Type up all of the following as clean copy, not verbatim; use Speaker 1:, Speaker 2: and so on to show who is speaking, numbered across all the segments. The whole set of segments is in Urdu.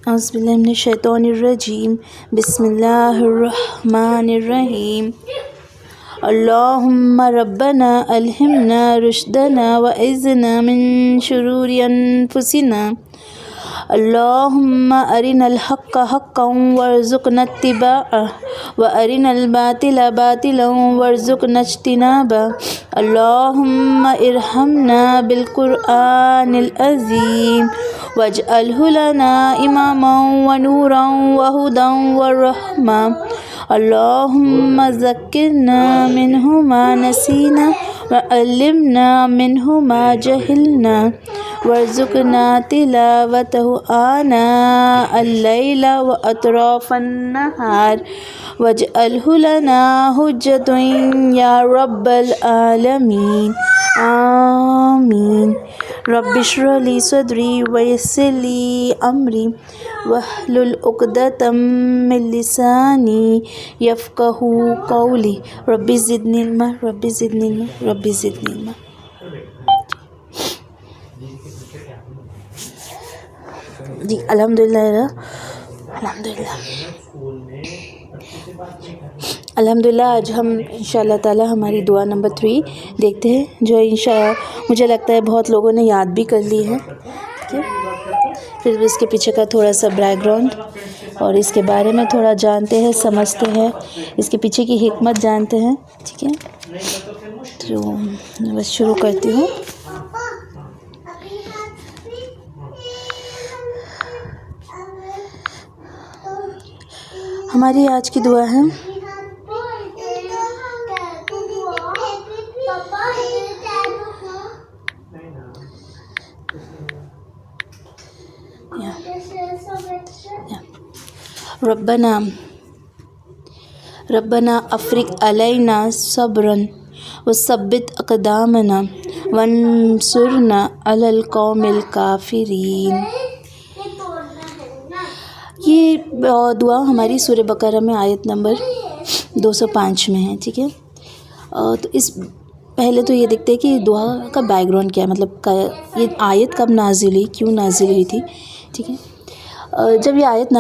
Speaker 1: اعوذ باللہ من الشیطان الرجیم بسم اللہ الرحمن الرحیم اللہم ربنا الہمنا رشدنا وعزنا من شرور انفسنا اللہم ارنا الحق حقا وارزقنا اتباعہ وارنا الباطل باطلا وارزقنا اجتنابہ اللہم ارحمنا بالقرآن العظیم واجعلہ لنا اماما ونورا وہدا ورحمہ اللہم ذکرنا منہ ما نسینا وعلمنا منہ ما جہلنا وارزقنا تلاوتہ آناء اللیل واطراف النہار واجعلہ لنا حجۃ یا رب العالمین آمین۔ رب اشرح لی صدری ویسر لی امری واحلل عقدۃ من لسانی یفقہوا قولی رب زدنی علما رب زدنی علما رب زدنی علما۔ جی الحمدللہ آج ہم انشاءاللہ تعالی ہماری دعا نمبر 3 دیکھتے ہیں، جو مجھے لگتا ہے بہت لوگوں نے یاد بھی کر لی ہے، ٹھیک ہے۔ پھر اس کے پیچھے کا تھوڑا سا بیک گراؤنڈ اور اس کے بارے میں تھوڑا جانتے ہیں، سمجھتے ہیں، اس کے پیچھے کی حکمت جانتے ہیں، ٹھیک ہے۔ تو بس شروع کرتی ہوں۔ ہماری آج کی دعا ہے ربنا افرغ علینا صبرا وثبت اقدامنا وانصرنا علی القوم الکافرین۔ یہ دعا ہماری سورہ بقرہ میں آیت نمبر 205 میں ہے، ٹھیک ہے۔ تو اس پہلے تو یہ دیکھتے ہیں کہ دعا کا بیک گراؤنڈ کیا ہے، مطلب یہ آیت کب نازل ہوئی، کیوں نازل ہوئی تھی، ٹھیک ہے۔ جب یہ آیت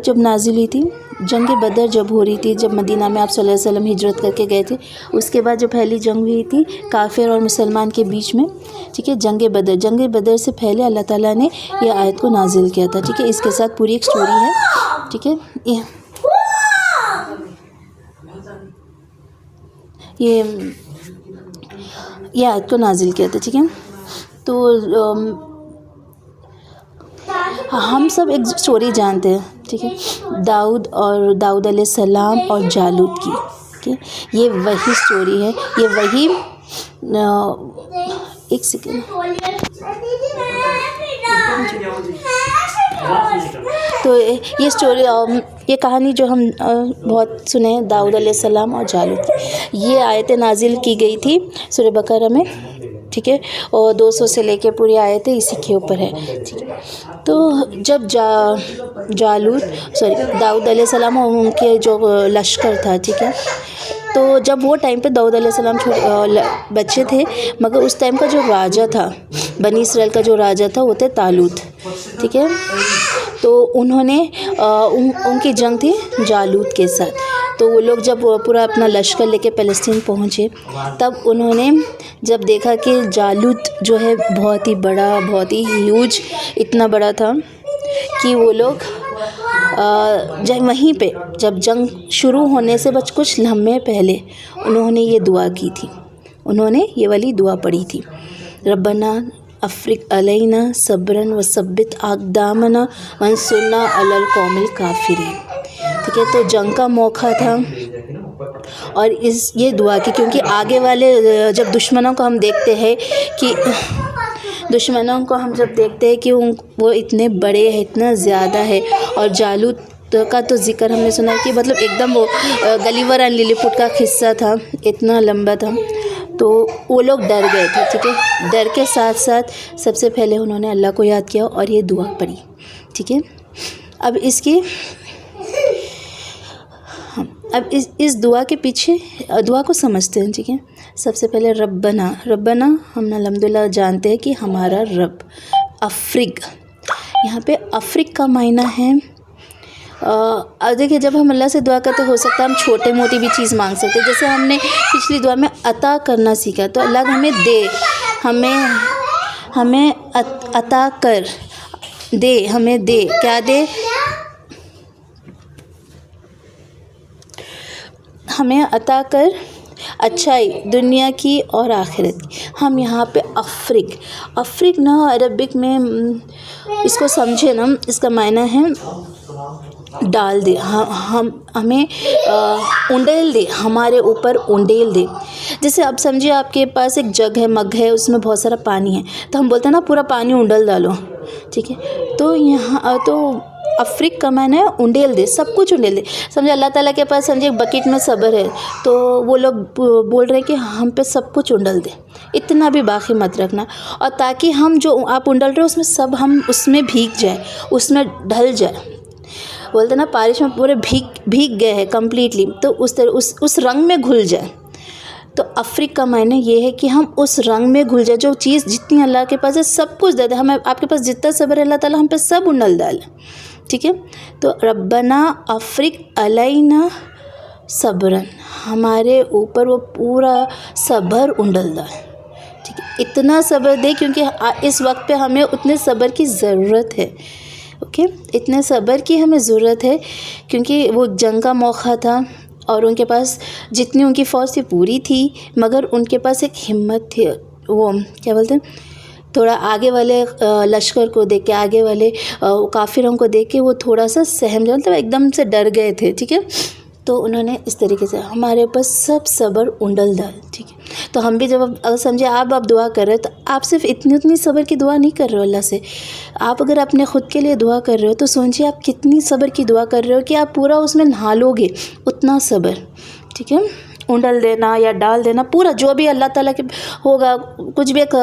Speaker 1: جب نازل ہوئی تھی، جنگ بدر جب ہو رہی تھی، جب مدینہ میں آپ صلی اللہ علیہ وسلم ہجرت کر کے گئے تھے، اس کے بعد جو پہلی جنگ ہوئی تھی کافر اور مسلمان کے بیچ میں، ٹھیک ہے، جنگ بدر سے پہلے اللہ تعالیٰ نے یہ آیت کو نازل کیا تھا، ٹھیک ہے۔ اس کے ساتھ پوری ایک سٹوری ہے، ٹھیک ہے۔ یہ آیت کو نازل کیا تھا، ٹھیک ہے۔ تو ہم سب ایک سٹوری جانتے ہیں، ٹھیک ہے، داؤد علیہ السلام اور جالوت کی، ٹھیک ہے۔ یہ وہی سٹوری ہے، یہ وہی ایک سیکنڈ تو یہ سٹوری، یہ کہانی جو ہم بہت سنے ہیں، داؤد علیہ السلام اور جالوت کی، یہ آیتیں نازل کی گئی تھی سورہ بقرہ میں، ٹھیک ہے، اور 200 سے لے کے پوری آیتیں اسی کے اوپر ہے، ٹھیک ہے۔ تو جب داؤد علیہ السلام اور ان کے جو لشکر تھا، ٹھیک ہے، تو جب وہ ٹائم پہ داؤد علیہ السلام بچے تھے، مگر اس ٹائم کا جو راجہ تھا، بنی اسرائیل کا جو راجہ تھا، وہ تھے طالوت، ٹھیک ہے۔ تو انہوں نے ان کی جنگ تھی جالوت کے ساتھ، تو وہ لوگ جب پورا اپنا لشکر لے کے فلسطین پہنچے، تب انہوں نے جب دیکھا کہ جالوت جو ہے بہت ہی بڑا، بہت ہی ہیوج، اتنا بڑا تھا کہ وہ لوگ وہیں پہ جب جنگ شروع ہونے سے بس کچھ لمحے پہلے انہوں نے یہ دعا کی تھی، انہوں نے یہ والی دعا پڑھی تھی، ربنا افرغ علینا صبرا وثبت اقدامنا وانصرنا علی القوم الکافرین، ٹھیک ہے۔ تو جنگ کا موقع تھا اور یہ دعا کی، کیونکہ آگے والے جب دشمنوں کو ہم دیکھتے ہیں کہ وہ اتنے بڑے ہیں، اتنا زیادہ ہے، اور جالوت کا تو ذکر ہم نے سنا کہ مطلب ایک دم وہ گلیور اینڈ للی پٹ کا قصہ تھا، اتنا لمبا تھا، تو وہ لوگ ڈر گئے تھے، ٹھیک ہے۔ ڈر کے ساتھ ساتھ سب سے پہلے انہوں نے اللہ کو یاد کیا اور یہ دعا پڑھی، ٹھیک ہے۔ اب اس دعا کے پیچھے دعا کو سمجھتے ہیں، ٹھیک ہے۔ سب سے پہلے ربنا ہم الحمدللہ جانتے ہیں کہ ہمارا رب افرگ. یہاں پہ افرگ کا معنی ہے دیکھیے جب ہم اللہ سے دعا کرتے ہو سکتا ہے ہم چھوٹے موٹی بھی چیز مانگ سکتے ہیں. جیسے ہم نے پچھلی دعا میں عطا کرنا سیکھا تو اللہ ہمیں دے, ہمیں عطا کر دے, ہمیں دے, کیا دے, ہمیں عطا کر اچھائی دنیا کی اور آخرت کی. ہم یہاں پہ افرگ نا عربک میں اس کو سمجھے نا, اس کا معنی ہے ڈال دے, ہمیں انڈیل دے, ہمارے اوپر انڈیل دے. جیسے آپ سمجھیے آپ کے پاس ایک جگ ہے, مگ ہے, اس میں بہت سارا پانی ہے تو ہم بولتے ہیں نا پورا پانی انڈل ڈالو, ٹھیک ہے. تو یہاں تو افرگ کا معنی ہے انڈیل دے, سب کچھ انڈیل دے. سمجھے اللہ تعالیٰ کے پاس سمجھے ایک بکیٹ میں صبر ہے تو وہ لوگ بول رہے ہیں کہ ہم پہ سب کچھ انڈل دے, اتنا بھی باقی مت رکھنا, اور تاکہ ہم جو آپ انڈل رہے اس میں سب ہم اس میں بھیگ جائے, اس میں ڈھل جائے. بولتے نا بارش میں پورے بھیگ گئے ہیں کمپلیٹلی, تو اس طرح اس رنگ میں گھل جائے. تو افرگ کا معنی یہ ہے کہ ہم اس رنگ میں گھل جائے, جو چیز جتنی اللہ کے پاس ہے سب کچھ دے دے. ہمیں آپ کے پاس جتنا صبر ہے اللہ تعالیٰ ہم پہ سب انڈل ڈالے, ٹھیک ہے. تو ربنا افرگ علینا صبرن, ہمارے اوپر وہ پورا صبر انڈل ڈالے, ٹھیک ہے. اتنا صبر دے کیونکہ اس وقت پہ ہمیں اتنے صبر کی ضرورت ہے. اوکے, اتنے صبر کی ہمیں ضرورت ہے کیونکہ وہ جنگ کا موقع تھا اور ان کے پاس جتنی ان کی فوج تھی پوری تھی, مگر ان کے پاس ایک ہمت تھی, وہ کیا بولتے ہیں تھوڑا آگے والے لشکر کو دیکھ کے, آگے والے کافروں کو دیکھ کے وہ تھوڑا سا سہم جائے, مطلب ایک دم سے ڈر گئے تھے, ٹھیک ہے. تو انہوں نے اس طریقے سے ہمارے اوپر سب صبر انڈل ڈال, ٹھیک ہے. تو ہم بھی جب اگر سمجھے آپ دعا کر رہے ہو تو آپ صرف اتنی صبر کی دعا نہیں کر رہے ہو اللہ سے. آپ اگر اپنے خود کے لیے دعا کر رہے ہو تو سوچیے آپ کتنی صبر کی دعا کر رہے ہو کہ آپ پورا اس میں نہا لو گے, اتنا صبر, ٹھیک ہے. انڈل دینا یا ڈال دینا پورا جو بھی اللہ تعالیٰ کے ہوگا, کچھ بھی ایک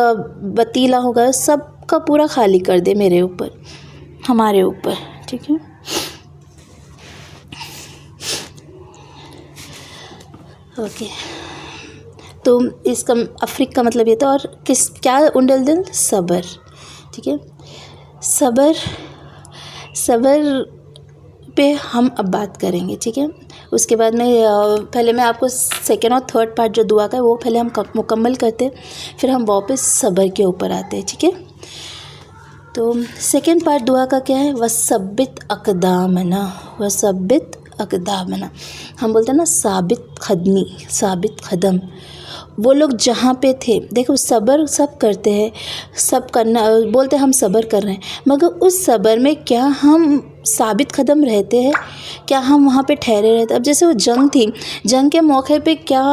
Speaker 1: وتیلہ ہوگا سب کا پورا خالی کر دے میرے اوپر, ہمارے اوپر, ٹھیک ہے. اوکے, تو اس کا افرگ کا مطلب یہ تھا. اور کیا انڈل دل, صبر, ٹھیک ہے. صبر پہ ہم اب بات کریں گے, ٹھیک ہے. اس کے بعد میں پہلے میں آپ کو سیکنڈ اور تھرڈ پارٹ جو دعا کا ہے وہ پہلے ہم مکمل کرتے, پھر ہم واپس صبر کے اوپر آتے ہیں, ٹھیک ہے. تو سیکنڈ پارٹ دعا کا کیا ہے, وثبت اقدامنا, وثبت اقدامنا. ہم بولتے ہیں نا ثابت قدم. وہ لوگ جہاں پہ تھے, دیکھو صبر سب کرتے ہیں, سب کرنا بولتے ہم صبر کر رہے ہیں, مگر اس صبر میں کیا ہم ثابت قدم رہتے ہیں, کیا ہم وہاں پہ ٹھہرے رہتے. اب جیسے وہ جنگ تھی, جنگ کے موقع پہ کیا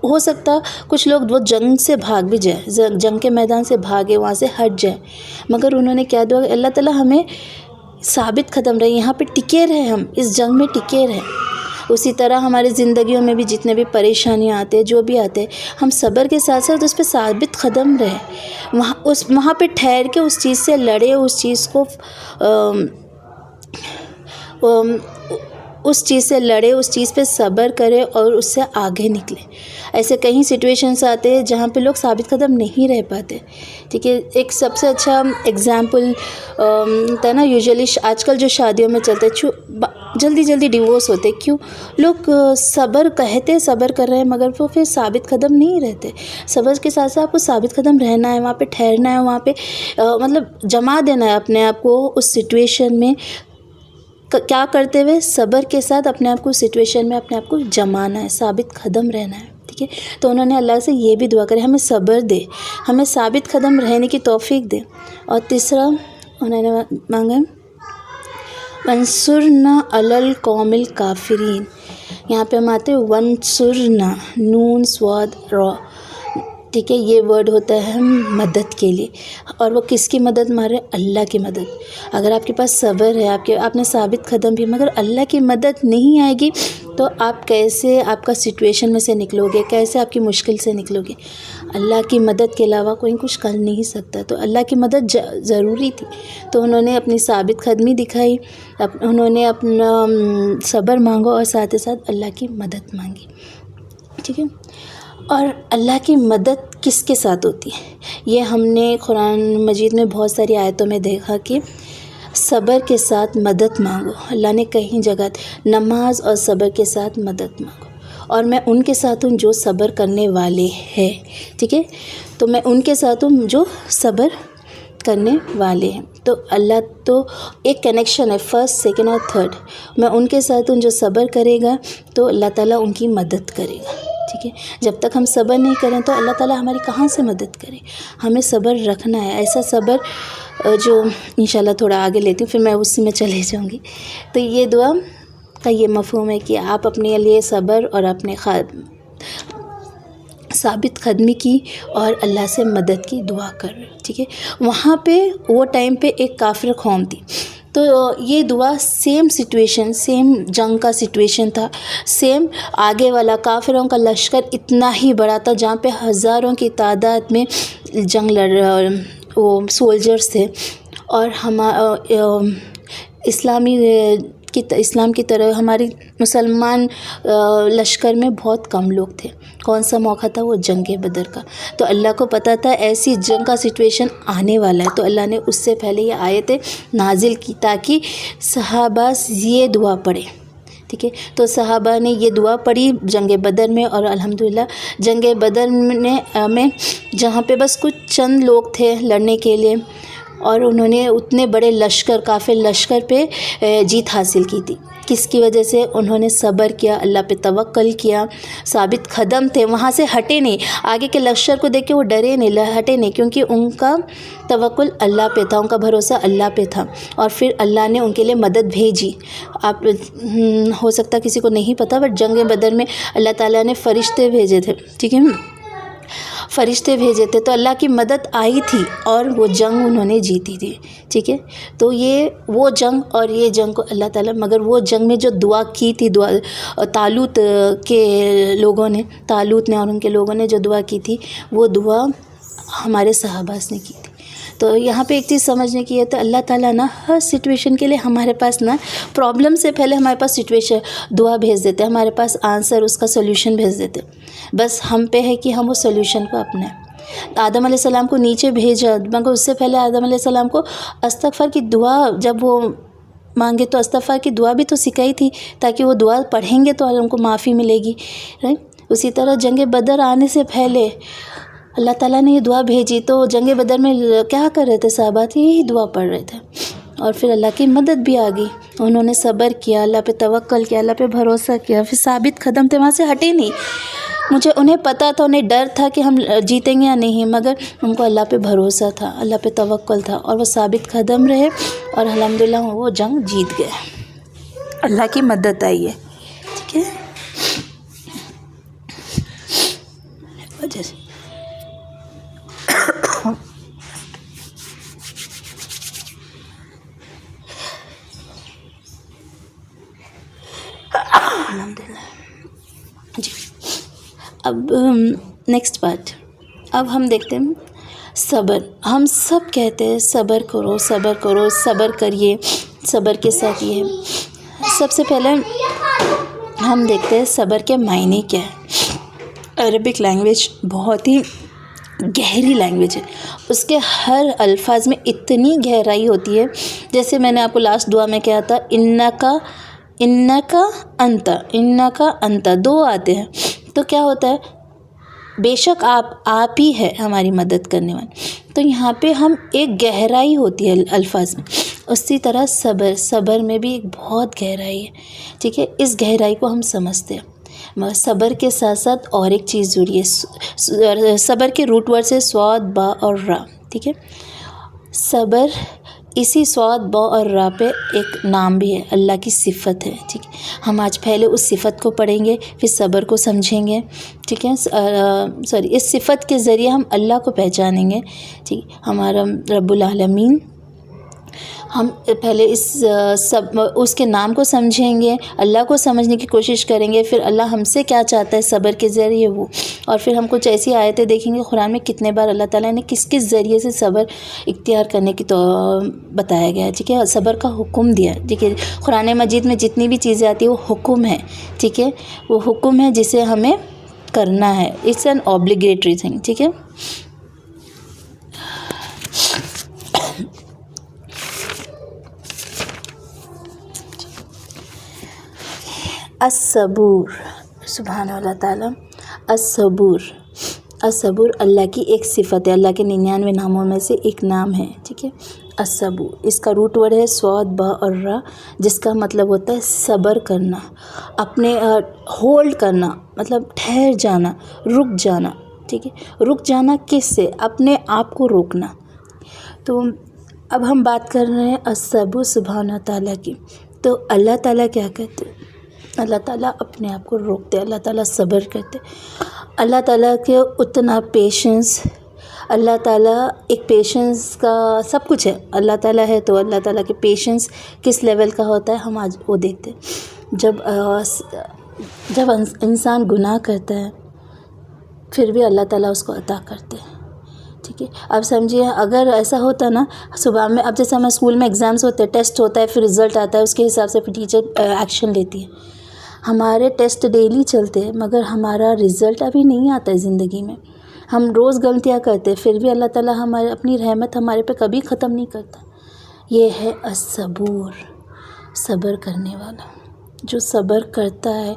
Speaker 1: ہو سکتا, کچھ لوگ وہ جنگ سے بھاگ بھی جائے, جنگ کے میدان سے بھاگے, وہاں سے ہٹ جائے, مگر انہوں نے کیا دعا, اللہ تعالیٰ ہمیں ثابت قدم رہے, یہاں پہ ٹکے رہے, ہم اس جنگ میں ٹکے رہے. اسی طرح ہماری زندگیوں میں بھی جتنے بھی پریشانیاں آتے جو بھی آتے, ہم صبر کے ساتھ ساتھ اس پہ ثابت قدم رہے, وہاں پہ ٹھہر کے اس چیز سے لڑے, اس چیز کو اس چیز سے لڑے, اس چیز پہ صبر کرے اور اس سے آگے نکلے. ایسے کئی سچویشنس آتے ہیں جہاں پہ لوگ ثابت قدم نہیں رہ پاتے, ٹھیک ہے. ایک سب سے اچھا ایگزامپل ہوتا ہے نا, یوزلی آج کل جو شادیوں میں چلتے جلدی ڈیورس ہوتے, کیوں, لوگ صبر صبر کر رہے ہیں مگر وہ پھر ثابت قدم نہیں رہتے. صبر کے ساتھ ساتھ آپ کو ثابت قدم رہنا ہے, وہاں پہ ٹھہرنا ہے, وہاں پہ مطلب جما دینا ہے اپنے آپ کو اس سچویشن میں. کیا کرتے ہوئے, صبر کے ساتھ اپنے آپ کو سچویشن میں اپنے آپ کو جمانا ہے, ثابت قدم رہنا ہے, ٹھیک ہے. تو انہوں نے اللہ سے یہ بھی دعا کری, ہمیں صبر دے, ہمیں ثابت قدم رہنے کی توفیق دے. اور تیسرا انہوں نے مانگا وانصرنا علی القوم الکافرین. یہاں پہ ہم آتے وانصرنا, نون صاد را, ٹھیک ہے. یہ ورڈ ہوتا ہے مدد کے لیے, اور وہ کس کی مدد مارے, اللہ کی مدد. اگر آپ کے پاس صبر ہے, آپ نے ثابت قدم بھی, مگر اللہ کی مدد نہیں آئے گی تو آپ کیسے آپ کا سچویشن میں سے نکلو گے, کیسے آپ کی مشکل سے نکلو گے. اللہ کی مدد کے علاوہ کوئی کچھ کر نہیں سکتا, تو اللہ کی مدد ضروری تھی. تو انہوں نے اپنی ثابت قدمی دکھائی, انہوں نے اپنا صبر مانگا اور ساتھ ہی ساتھ اللہ کی مدد مانگی, ٹھیک ہے. اور اللہ کی مدد کس کے ساتھ ہوتی ہے؟ یہ ہم نے قرآن مجید میں بہت ساری آیتوں میں دیکھا کہ صبر کے ساتھ مدد مانگو. اللہ نے کہیں جگہ نماز اور صبر کے ساتھ مدد مانگو، اور میں ان کے ساتھ ہوں جو صبر کرنے والے ہیں. ٹھیک ہے، تو میں ان کے ساتھ ہوں جو صبر کرنے والے ہیں. تو اللہ تو ایک کنیکشن ہے، فرسٹ، سیکنڈ اور تھرڈ. میں ان کے ساتھ ہوں جو صبر کرے گا تو اللہ تعالیٰ ان کی مدد کرے گا. ٹھیک ہے، جب تک ہم صبر نہیں کریں تو اللہ تعالیٰ ہماری کہاں سے مدد کرے؟ ہمیں صبر رکھنا ہے، ایسا صبر جو انشاءاللہ تھوڑا آگے لیتی ہوں، پھر میں اسی میں چلے جاؤں گی. تو یہ دعا کا یہ مفہوم ہے کہ آپ اپنے لیے صبر اور اپنے ثابت قدمی کی اور اللہ سے مدد کی دعا کر رہے. ٹھیک ہے، وہاں پہ وہ ٹائم پہ ایک کافر قوم تھی، تو یہ دعا سیم سچویشن، سیم جنگ کا سچویشن تھا، سیم آگے والا کافروں کا لشکر اتنا ہی بڑا تھا جہاں پہ ہزاروں کی تعداد میں جنگ لڑ وہ سولجرز تھے، اور اسلام کی طرح ہماری مسلمان لشکر میں بہت کم لوگ تھے. کون سا موقع تھا؟ وہ جنگ بدر کا. تو اللہ کو پتہ تھا ایسی جنگ کا سچویشن آنے والا ہے، تو اللہ نے اس سے پہلے یہ آیتیں نازل کی تاکہ صحابہ یہ دعا پڑھے. ٹھیک ہے، تو صحابہ نے یہ دعا پڑھی جنگ بدر میں، اور الحمدللہ جنگ بدر میں جہاں پہ بس کچھ چند لوگ تھے لڑنے کے لیے، اور انہوں نے اتنے بڑے لشکر، کافر لشکر پہ جیت حاصل کی تھی. کس کی وجہ سے؟ انہوں نے صبر کیا، اللہ پہ توکل کیا، ثابت قدم تھے، وہاں سے ہٹے نہیں. آگے کے لشکر کو دیکھ کے وہ ڈرے نہیں، ہٹے نہیں، کیونکہ ان کا توکل اللہ پہ تھا، ان کا بھروسہ اللہ پہ تھا. اور پھر اللہ نے ان کے لیے مدد بھیجی. آپ ہو سکتا کسی کو نہیں پتہ، بٹ جنگ بدر میں اللہ تعالیٰ نے فرشتے بھیجے تھے. ٹھیک ہے، فرشتے بھیجے تھے، تو اللہ کی مدد آئی تھی اور وہ جنگ انہوں نے جیتی تھی. ٹھیک ہے، تو یہ وہ جنگ اور یہ جنگ کو اللہ تعالیٰ، مگر وہ جنگ میں جو دعا کی تھی، طالوت نے اور ان کے لوگوں نے جو دعا کی تھی، وہ دعا ہمارے صحابہ نے کی تھی. تو یہاں پہ ایک چیز سمجھنے کی ہے، تو اللہ تعالیٰ نا ہر سچویشن کے لیے ہمارے پاس نا پرابلم سے پہلے ہمارے پاس سچویشن دعا بھیج دیتے، ہمارے پاس آنسر، اس کا سولوشن بھیج دیتے. بس ہم پہ ہے کہ ہم اس سولوشن کو اپنائیں. آدم علیہ السلام کو نیچے بھیجا، مگر اس سے پہلے آدم علیہ السلام کو استغفار کی دعا جب وہ مانگے تو استغفار کی دعا بھی تو سکھائی تھی، تاکہ وہ دعا پڑھیں گے تو ان کو معافی ملے گی. اسی طرح جنگ بدر آنے سے پہلے اللہ تعالیٰ نے یہ دعا بھیجی، تو جنگ بدر میں کیا کر رہے تھے صحابہ؟ یہی دعا پڑھ رہے تھے، اور پھر اللہ کی مدد بھی آ گئی. انہوں نے صبر کیا، اللہ پہ توکل کیا، اللہ پہ بھروسہ کیا، پھر ثابت قدم تھے، وہاں سے ہٹے نہیں. انہیں پتہ تھا، انہیں ڈر تھا کہ ہم جیتیں گے یا نہیں، مگر ان کو اللہ پہ بھروسہ تھا، اللہ پہ توکل تھا، اور وہ ثابت قدم رہے، اور الحمدللہ وہ جنگ جیت گئے. اللہ کی مدد آئی ہے. ٹھیک ہے، وجہ سے الحمدللہ. جی، اب نیکسٹ پارٹ. اب ہم دیکھتے ہیں صبر. ہم سب کہتے ہیں صبر کرو، صبر کرو، صبر کریے، صبر کے ساتھ یہ. سب سے پہلے ہم دیکھتے ہیں صبر کے معنی کیا ہے. عربک لینگویج بہت ہی گہری لینگویج ہے، اس کے ہر الفاظ میں اتنی گہرائی ہوتی ہے. جیسے میں نے آپ کو لاسٹ دعا میں کہا تھا، انکا انت، دو آتے ہیں. تو کیا ہوتا ہے؟ بے شک آپ ہی ہے ہماری مدد کرنے والے. تو یہاں پہ ہم ایک گہرائی ہوتی ہے الفاظ میں. اسی طرح صبر میں بھی ایک بہت گہرائی ہے. ٹھیک ہے، اس گہرائی کو ہم سمجھتے ہیں. صبر کے ساتھ ساتھ اور ایک چیز ضروری ہے. صبر کے روٹ ورڈ سے صاد، با اور را. ٹھیک ہے، صبر اسی صاد، با اور را پہ ایک نام بھی ہے، اللہ کی صفت ہے. ٹھیک ہے، ہم آج پہلے اس صفت کو پڑھیں گے، پھر صبر کو سمجھیں گے. ٹھیک ہے، اس صفت کے ذریعے ہم اللہ کو پہچانیں گے. ٹھیک، ہمارا رب العالمین. ہم پہلے اس کے نام کو سمجھیں گے، اللہ کو سمجھنے کی کوشش کریں گے، پھر اللہ ہم سے کیا چاہتا ہے صبر کے ذریعے وہ. اور پھر ہم کچھ ایسی آیتیں دیکھیں گے قرآن میں کتنے بار اللہ تعالیٰ نے کس ذریعے سے صبر اختیار کرنے کی تو بتایا گیا ہے. ٹھیک ہے، صبر کا حکم دیا. ٹھیک ہے، قرآن مجید میں جتنی بھی چیزیں آتی ہیں وہ حکم ہے. ٹھیک ہے، وہ حکم ہے جسے ہمیں کرنا ہے. It's an obligatory thing. ٹھیک ہے. الصبور. سبحان اللہ تعالیٰ. الصبور اللہ کی ایک صفت ہے. اللہ کے 99 ناموں میں سے ایک نام ہے. ٹھیک ہے. الصبور اس کا روٹ ورڈ ہے صاد با اور را، جس کا مطلب ہوتا ہے صبر کرنا، اپنے ہولڈ کرنا، مطلب ٹھہر جانا، رک جانا. ٹھیک ہے. رک جانا کس سے؟ اپنے آپ کو روکنا. تو اب ہم بات کر رہے ہیں الصبور سبحانہ تعالیٰ کی. تو اللہ تعالیٰ کیا کہتے ہیں؟ اللہ تعالیٰ اپنے آپ کو روکتے، اللہ تعالیٰ صبر کرتے. اللہ تعالیٰ کے اتنا پیشنس، اللہ تعالیٰ ایک پیشنس کا سب کچھ ہے. اللہ تعالیٰ ہے تو اللہ تعالیٰ کے پیشنس کس لیول کا ہوتا ہے ہم آج وہ دیکھتے ہیں. جب انسان گناہ کرتا ہے پھر بھی اللہ تعالیٰ اس کو عطا کرتے ہیں. ٹھیک ہے. اب سمجھیے اگر ایسا ہوتا نا صبح میں، اب جیسے ہمیں اسکول میں ایگزامس ہوتے ہیں، ٹیسٹ ہوتا ہے، پھر رزلٹ آتا ہے، اس کے حساب سے پھر ٹیچر ایکشن لیتی ہے. ہمارے ٹیسٹ ڈیلی چلتے ہیں مگر ہمارا رزلٹ ابھی نہیں آتا ہے زندگی میں. ہم روز غلطیاں کرتے ہیں پھر بھی اللہ تعالیٰ ہمارے اپنی رحمت ہمارے پہ کبھی ختم نہیں کرتا. یہ ہے الصبور، صبر کرنے والا. جو صبر کرتا ہے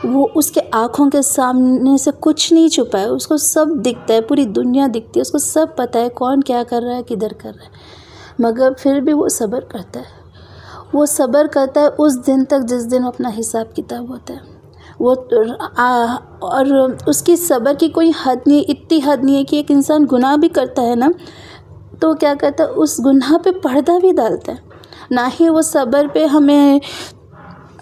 Speaker 1: وہ اس کے آنکھوں کے سامنے سے کچھ نہیں چھپا ہے، اس کو سب دکھتا ہے، پوری دنیا دکھتی ہے، اس کو سب پتہ ہے کون کیا کر رہا ہے، کدھر کر رہا ہے، مگر پھر بھی وہ صبر کرتا ہے. وہ صبر کرتا ہے اس دن تک جس دن اپنا حساب کتاب ہوتا ہے. وہ اور اس کی صبر کی کوئی حد نہیں، اتنی حد نہیں ہے کہ ایک انسان گناہ بھی کرتا ہے نا تو کیا کرتا ہے اس گناہ پہ پردہ بھی ڈالتا ہے. نہ ہی وہ صبر پہ ہمیں،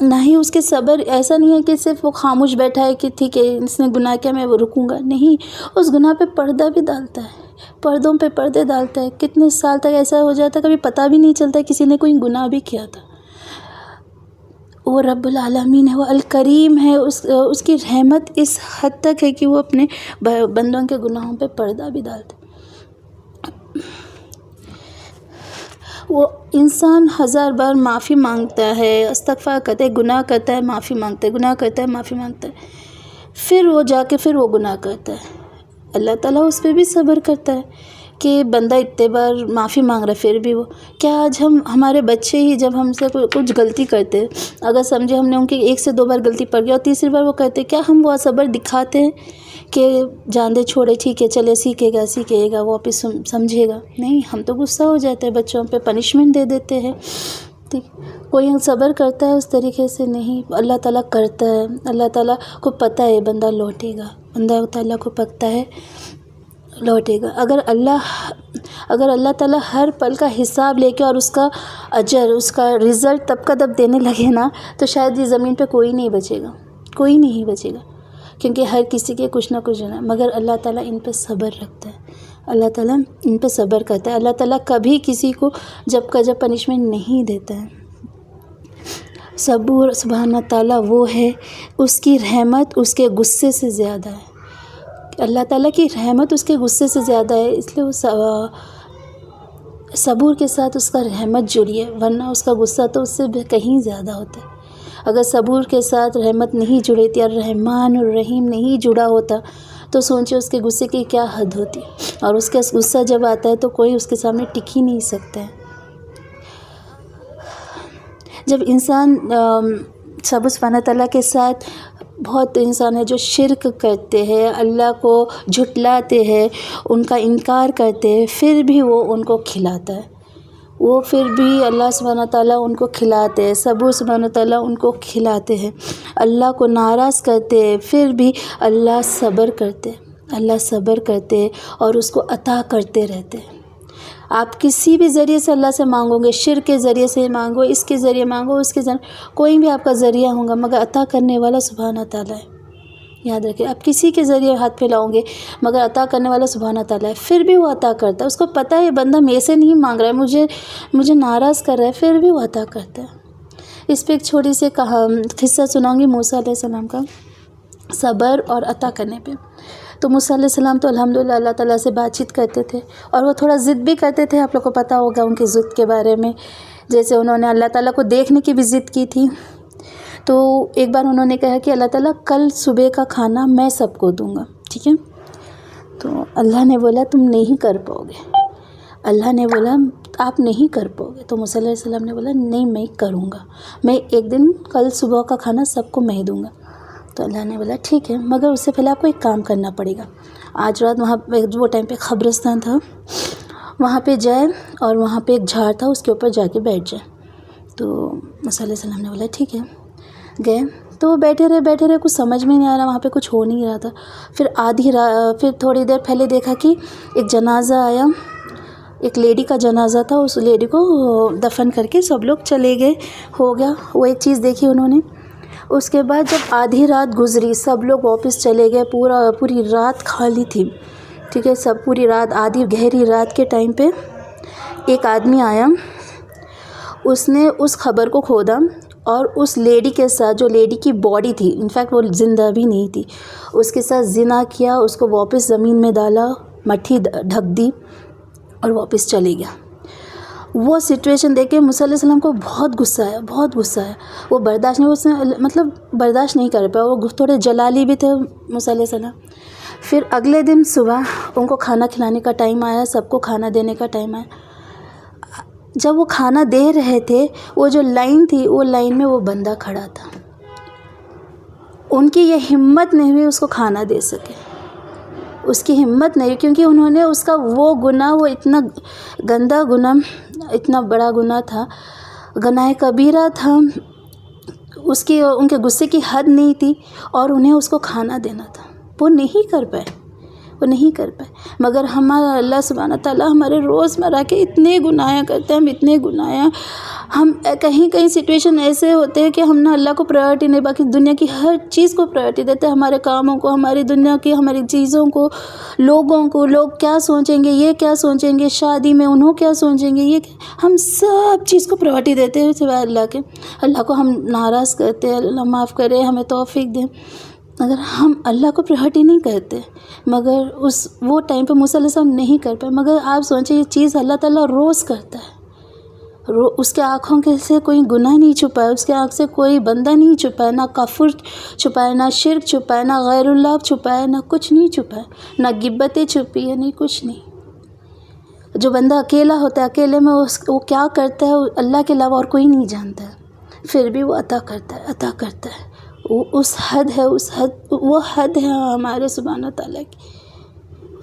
Speaker 1: نہ ہی اس کے صبر ایسا نہیں ہے کہ صرف وہ خاموش بیٹھا ہے کہ ٹھیک ہے اس نے گناہ کیا میں وہ رکوں گا. نہیں، اس گناہ پہ پردہ بھی ڈالتا ہے، پردوں پہ پردے ڈالتا ہے. کتنے سال تک ایسا ہو جاتا ہے کبھی پتہ بھی نہیں چلتا کسی نے کوئی گناہ بھی کیا تھا. وہ رب العالمین ہے، وہ الکریم ہے. اس کی رحمت اس حد تک ہے کہ وہ اپنے بندوں کے گناہوں پہ پردہ بھی ڈالتا ہے. وہ انسان 1000 بار معافی مانگتا ہے، استغفار کرتا ہے، گناہ کرتا ہے، معافی مانگتا ہے، گناہ کرتا ہے، معافی مانگتا ہے، پھر وہ جا کے پھر وہ گناہ کرتا ہے. اللہ تعالیٰ اس پہ بھی صبر کرتا ہے کہ بندہ اتنے بار معافی مانگ رہا ہے پھر بھی وہ. کیا آج ہمارے بچے ہی جب ہم سے کچھ غلطی کرتے، اگر سمجھے ہم نے ان کی 1 سے 2 بار غلطی پڑ گیا اور تیسری بار وہ کرتے، کیا ہم وہ صبر دکھاتے ہیں کہ جان دے چھوڑے، ٹھیک ہے چلے سیکھے گا وہ واپس سمجھے گا؟ نہیں، ہم تو غصہ ہو جاتے ہیں، بچوں پہ پنشمنٹ دے دیتے ہیں. ٹھیک، کوئی صبر کرتا ہے اس طریقے سے نہیں. اللہ تعالیٰ کرتا ہے. اللہ تعالیٰ کو پتہ ہے بندہ لوٹے گا، بندہ تعالیٰ کو پتہ ہے لوٹے گا. اگر اللہ تعالیٰ ہر پل کا حساب لے کے اور اس کا اجر، اس کا رزلٹ تب کا تب دینے لگے نا تو شاید یہ زمین پہ کوئی نہیں بچے گا، کوئی نہیں بچے گا، کیونکہ ہر کسی کے کچھ نہ کچھ ہے. مگر اللہ تعالیٰ ان پہ صبر رکھتا ہے، اللہ تعالیٰ ان پہ صبر کرتا ہے. اللہ تعالیٰ کبھی کسی کو جب کا جب پنشمنٹ نہیں دیتا ہے. صبور سبحانہ تعالیٰ وہ ہے، اس کی رحمت اس کے غصے سے زیادہ ہے. اللہ تعالیٰ کی رحمت اس کے غصے سے زیادہ ہے، اس لیے وہ صبور کے ساتھ اس کا رحمت جڑی ہے، ورنہ اس کا غصہ تو اس سے کہیں زیادہ ہوتا ہے. اگر صبور کے ساتھ رحمت نہیں جڑی تھی اور رحمان اور رحیم نہیں جڑا ہوتا تو سوچے اس کے غصے کی کیا حد ہوتی. اور اس کا غصہ جب آتا ہے تو کوئی اس کے سامنے ٹک ہی نہیں سکتا ہے. جب انسان صبر سبحانہ تعالیٰ کے ساتھ، بہت انسان ہے جو شرک کرتے ہیں، اللہ کو جھٹلاتے ہیں، ان کا انکار کرتے ہیں، پھر بھی وہ ان کو کھلاتا ہے. وہ پھر بھی اللہ سبحانہ تعالیٰ ان کو کھلاتے ہیں، صبر سبحانہ تعالیٰ ان کو کھلاتے ہیں. اللہ کو ناراض کرتے ہیں پھر بھی اللہ صبر کرتے، اللہ صبر کرتے اور اس کو عطا کرتے رہتے. آپ کسی بھی ذریعے سے اللہ سے مانگو گے، شرک کے ذریعے سے مانگو، اس کے ذریعے مانگو، اس کے ذریعے، کوئی بھی آپ کا ذریعہ ہوگا مگر عطا کرنے والا سبحانہ تعالیٰ ہے. یاد رکھیں، آپ کسی کے ذریعے ہاتھ پھیلاؤں گے مگر عطا کرنے والا سبحانہ تعالیٰ ہے. پھر بھی وہ عطا کرتا ہے. اس کو پتہ ہے بندہ میرے سے نہیں مانگ رہا ہے، مجھے ناراض کر رہا ہے، پھر بھی وہ عطا کرتا ہے. اس پہ ایک چھوٹی سی قصہ سناؤں گی موسیٰ علیہ السلام کا، صبر اور عطا کرنے پہ. تو موسیٰ علیہ السلام تو الحمدللہ اللہ تعالیٰ سے بات چیت کرتے تھے اور وہ تھوڑا ضد بھی کرتے تھے. آپ لوگ کو پتہ ہوگا ان کی ضد کے بارے میں، جیسے انہوں نے اللہ تعالیٰ کو دیکھنے کی بھی ضد کی تھی. تو ایک بار انہوں نے کہا کہ اللہ تعالیٰ کل صبح کا کھانا میں سب کو دوں گا، ٹھیک ہے. تو اللہ نے بولا تم نہیں کر پاؤ گے. اللہ نے بولا آپ نہیں کر پاؤ گے. تو موسیٰ علیہ السلام نے بولا نہیں میں کروں گا، میں ایک دن کل صبح کا کھانا سب کو میں دوں گا. تو اللہ نے بولا ٹھیک ہے، مگر اس سے پہلے آپ کو ایک کام کرنا پڑے گا. آج رات وہاں وہ ٹائم پہ قبرستان تھا، وہاں پہ جائے اور وہاں پہ ایک جھاڑ تھا، اس کے اوپر جا کے بیٹھ جائے. تو موسیٰ علیہ السلام نے بولا ٹھیک ہے. گئے تو وہ بیٹھے رہے، کچھ سمجھ میں نہیں آ رہا، وہاں پہ کچھ ہو نہیں رہا تھا. پھر تھوڑی دیر پہلے دیکھا کہ ایک جنازہ آیا، ایک لیڈی کا جنازہ تھا. اس لیڈی کو دفن کر کے سب لوگ چلے گئے، ہو گیا. وہ ایک چیز دیکھی انہوں نے. اس کے بعد جب آدھی رات گزری، سب لوگ واپس چلے گئے، پوری رات خالی تھی، ٹھیک ہے. سب پوری رات، آدھی گہری رات کے ٹائم پہ ایک آدمی آیا، اس نے اس خبر کو کھودا اور اس لیڈی کے ساتھ، جو لیڈی کی باڈی تھی، انفیکٹ وہ زندہ بھی نہیں تھی، اس کے ساتھ زنا کیا، اس کو واپس زمین میں ڈالا، مٹی ڈھک دی اور واپس چلے گیا. وہ سچویشن دیکھ کے موسیٰ علیہ السلام کو بہت غصہ آیا. وہ برداشت نہیں کر پایا. وہ تھوڑے جلالی بھی تھے موسیٰ علیہ السلام. پھر اگلے دن صبح ان کو کھانا کھلانے کا ٹائم آیا، سب کو کھانا دینے کا ٹائم آیا. جب وہ کھانا دے رہے تھے، وہ جو لائن تھی، وہ لائن میں وہ بندہ کھڑا تھا. ان کی یہ ہمت نہیں ہوئی اس کو کھانا دے سکے، اس کی ہمت نہیں، کیونکہ انہوں نے اس کا وہ گناہ، وہ اتنا گندا گناہ، اتنا بڑا گناہ تھا، گناہ کبیرہ تھا، ان کے غصے کی حد نہیں تھی، اور انہیں اس کو کھانا دینا تھا. وہ نہیں کر پائے. مگر ہمارا اللہ سبحانہ تعالیٰ ہمارے روزمرہ کے اتنے گناہ کرتے ہیں، ہم کہیں سچویشن ایسے ہوتے ہیں کہ ہم نہ اللہ کو پرائرٹی نہیں، باقی دنیا کی ہر چیز کو پرائرٹی دیتے ہیں، ہمارے کاموں کو، ہماری دنیا کی، ہماری چیزوں کو، لوگوں کو. لوگ کیا سوچیں گے، یہ کیا سوچیں گے، شادی میں انہوں کیا سوچیں گے، ہم سب چیز کو پرائرٹی دیتے ہیں سوائے اللہ کے. اللہ کو ہم ناراض کرتے ہیں. اللہ معاف کرے، ہمیں توفیق دیں. اگر ہم اللہ کو پرائرٹی نہیں کرتے، مگر وہ ٹائم پہ موسیٰ علیہ السلام نہیں کر پائے. مگر آپ سوچیں یہ چیز اللہ تعالیٰ روز کرتا ہے. اس کے آنکھوں کے سے کوئی گناہ نہیں چھپائے، اس کے آنکھ سے کوئی بندہ نہیں چھپائے، نہ کفر چھپائے، نہ شرک چھپائے، نہ غیر اللہ چھپائے، نہ کچھ نہیں چھپائے، نہ غیبتیں چھپی ہے، نہیں کچھ نہیں. جو بندہ اکیلا ہوتا ہے، اکیلے میں وہ کیا کرتا ہے اللہ کے علاوہ اور کوئی نہیں جانتا ہے، پھر بھی وہ عطا کرتا ہے. وہ وہ حد ہے ہمارے سبحانہ تعالیٰ کی.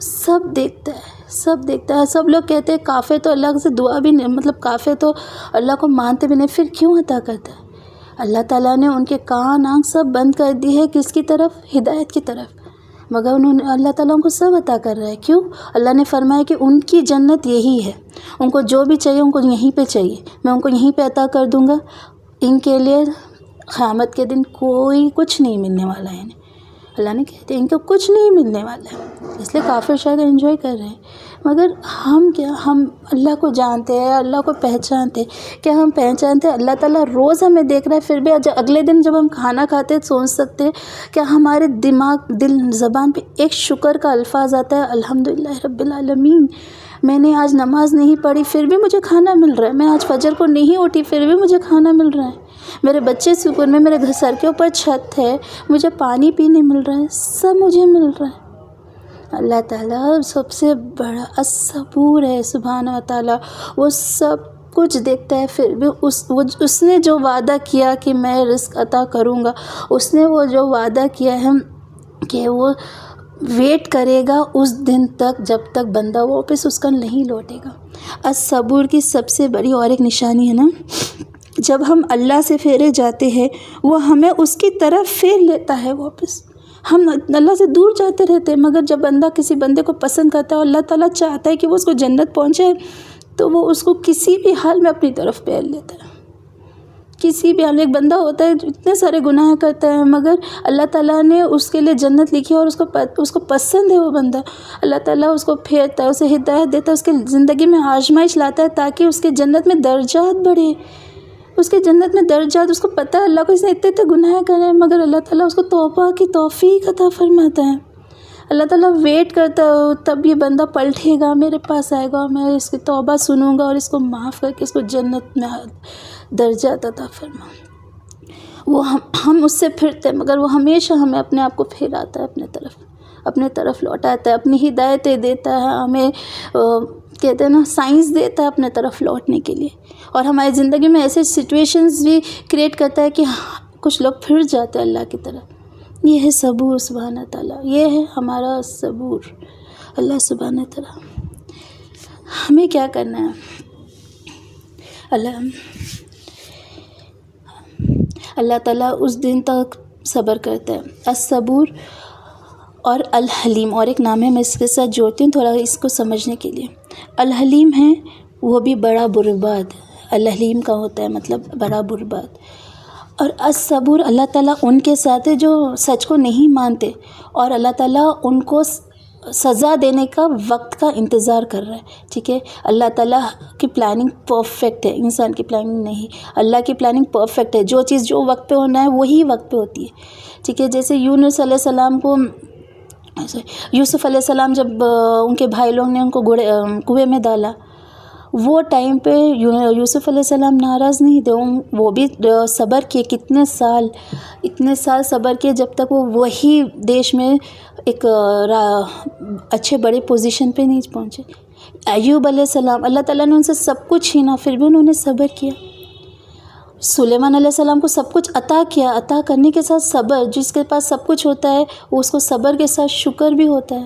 Speaker 1: سب دیکھتا ہے. سب لوگ کہتے ہیں کافر تو اللہ سے دعا بھی نہیں، کافر تو اللہ کو مانتے بھی نہیں، پھر کیوں عطا کرتا ہے؟ اللہ تعالیٰ نے ان کے کان آنکھ سب بند کر دی ہے، کس کی طرف؟ ہدایت کی طرف. مگر اللہ تعالیٰ ان کو سب عطا کر رہا ہے. کیوں؟ اللہ نے فرمایا کہ ان کی جنت یہی ہے، ان کو جو بھی چاہیے ان کو یہیں پہ چاہیے، میں ان کو یہیں پہ عطا کر دوں گا. ان کے لیے قیامت کے دن کوئی کچھ نہیں ملنے والا ہے. اللہ نے کہتے ہیں ان کو کچھ نہیں ملنے والا ہے، اس لیے کافر شاید انجوائے کر رہے ہیں. مگر ہم اللہ کو جانتے ہیں، اللہ کو پہچانتے. کیا ہم پہچانتے ہیں اللہ تعالیٰ روز ہمیں دیکھ رہا ہے؟ پھر بھی اگلے دن جب ہم کھانا کھاتے ہیں سوچ سکتے ہیں کیا ہمارے زبان پہ ایک شکر کا الفاظ آتا ہے؟ الحمدللہ رب العالمین، میں نے آج نماز نہیں پڑھی پھر بھی مجھے کھانا مل رہا ہے، میں آج فجر کو نہیں اٹھی پھر بھی مجھے کھانا مل رہا ہے، میرے بچے سکون میں، میرے سر کے اوپر چھت ہے، مجھے پانی پینے مل رہا ہے، سب مجھے مل رہا ہے. اللہ تعالیٰ سب سے بڑا الصبور ہے سبحانہ و تعالیٰ. وہ سب کچھ دیکھتا ہے، پھر بھی اس نے جو وعدہ کیا کہ میں رزق عطا کروں گا، اس نے وہ جو وعدہ کیا ہے کہ وہ ویٹ کرے گا اس دن تک جب تک بندہ واپس اس کا نہیں لوٹے گا. الصبور کی سب سے بڑی اور ایک نشانی ہے نا، جب ہم اللہ سے پھیرے جاتے ہیں وہ ہمیں اس کی طرف پھیر لیتا ہے واپس. ہم اللہ سے دور جاتے رہتے ہیں، مگر جب بندہ کسی بندے کو پسند کرتا ہے اور اللہ تعالیٰ چاہتا ہے کہ وہ اس کو جنت پہنچے، تو وہ اس کو کسی بھی حال میں اپنی طرف پھیر لیتا ہے. کسی بھی حال. ایک بندہ ہوتا ہے اتنے سارے گناہ کرتا ہے، مگر اللہ تعالیٰ نے اس کے لیے جنت لکھی اور اس کو پسند ہے وہ بندہ. اللہ تعالیٰ اس کو پھیرتا ہے، اسے ہدایت دیتا ہے، اس کے زندگی میں آزمائش لاتا ہے تاکہ اس کے جنت میں درجات بڑھے. اس کے جنت میں درجات، اس کو پتہ ہے اللہ کو اس نے اتنے گناہ کرے، مگر اللہ تعالیٰ اس کو توبہ کی توفیق عطا فرماتا ہے. اللہ تعالیٰ ویٹ کرتا ہے، تب یہ بندہ پلٹے گا، میرے پاس آئے گا، میں اس کی توبہ سنوں گا اور اس کو معاف کر کے اس کو جنت میں درجات عطا فرماؤں. وہ ہم اس سے پھرتے ہیں، مگر وہ ہمیشہ ہمیں اپنے آپ کو پھراتا ہے اپنے طرف لوٹاتا ہے، اپنی ہدایتیں دیتا ہے ہمیں، کہتے ہیں نا سائنس دیتا ہے اپنے طرف لوٹنے کے لیے، اور ہماری زندگی میں ایسے سچویشنز بھی کریٹ کرتا ہے کہ کچھ لوگ پھر جاتے ہیں اللہ کی طرف۔ یہ ہے صبور سبحانہ تعالیٰ، یہ ہے ہمارا صبور اللہ سبحانہ تعالیٰ۔ ہمیں کیا کرنا ہے؟ اللہ تعالیٰ اس دن تک صبر کرتا ہے۔ الصبور اور الحلیم اور ایک نام ہے، میں اس کے ساتھ جوڑتی ہوں تھوڑا اس کو سمجھنے کے لیے۔ الحلیم ہے وہ بھی بڑا برباد، الحلیم کا ہوتا ہے مطلب بڑا برباد، اور الصبور اللہ تعالیٰ ان کے ساتھ ہے جو سچ کو نہیں مانتے، اور اللہ تعالیٰ ان کو سزا دینے کا وقت کا انتظار کر رہا ہے، ٹھیک ہے۔ اللہ تعالیٰ کی پلاننگ پرفیکٹ ہے، انسان کی پلاننگ نہیں، اللہ کی پلاننگ پرفیکٹ ہے، جو چیز جو وقت پہ ہونا ہے وہی وقت پہ ہوتی ہے، ٹھیک ہے۔ جیسے یونس علیہ السلام کو، یوسف علیہ السلام جب ان کے بھائی لوگ نے ان کو کنویں میں ڈالا، وہ ٹائم پہ یوسف علیہ السلام ناراض نہیں تھے، وہ بھی صبر کیے، اتنے سال صبر کیے جب تک وہ وہی دیش میں ایک اچھے بڑے پوزیشن پہ نہیں پہنچے۔ ایوب علیہ السلام، اللہ تعالیٰ نے ان سے سب کچھ چھینا، پھر بھی انہوں نے صبر کیا۔ سلیمان علیہ السلام کو سب کچھ عطا کیا، عطا کرنے کے ساتھ صبر، جس کے پاس سب کچھ ہوتا ہے وہ اس کو صبر کے ساتھ شکر بھی ہوتا ہے۔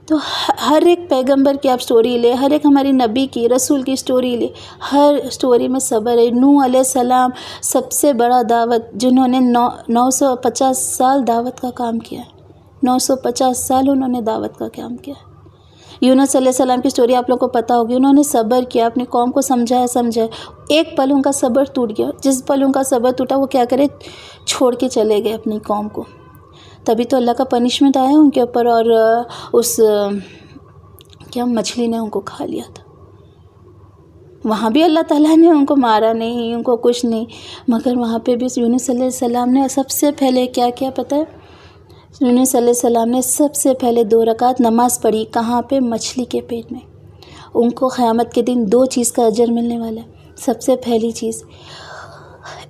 Speaker 1: تو ہر ایک پیغمبر کی آپ سٹوری لے، ہر ایک ہماری نبی کی، رسول کی سٹوری لے، ہر سٹوری میں صبر ہے۔ نوح علیہ السلام سب سے بڑا دعوت، جنہوں نے 950 سال دعوت کا کام کیا، 950 سال انہوں نے دعوت کا کام کیا۔ یونس علیہ السلام کی سٹوری آپ لوگوں کو پتہ ہوگی، انہوں نے صبر کیا، اپنی قوم کو سمجھایا، ایک پل ان کا صبر ٹوٹ گیا، جس پل ان کا صبر ٹوٹا وہ کیا کرے، چھوڑ کے چلے گئے اپنی قوم کو، تبھی تو اللہ کا پنشمنٹ آیا ان کے اوپر، اور اس مچھلی نے ان کو کھا لیا تھا۔ وہاں بھی اللہ تعالیٰ نے ان کو مارا نہیں، ان کو کچھ نہیں، مگر وہاں پہ بھی یونس علیہ السلام نے سب سے پہلے کیا کیا پتہ ہے؟ یونس علیہ السلام نے سب سے پہلے 2 رکعت نماز پڑھی، کہاں پہ؟ مچھلی کے پیٹ میں۔ ان کو قیامت کے دن 2 چیز کا اجر ملنے والا ہے۔ سب سے پہلی چیز،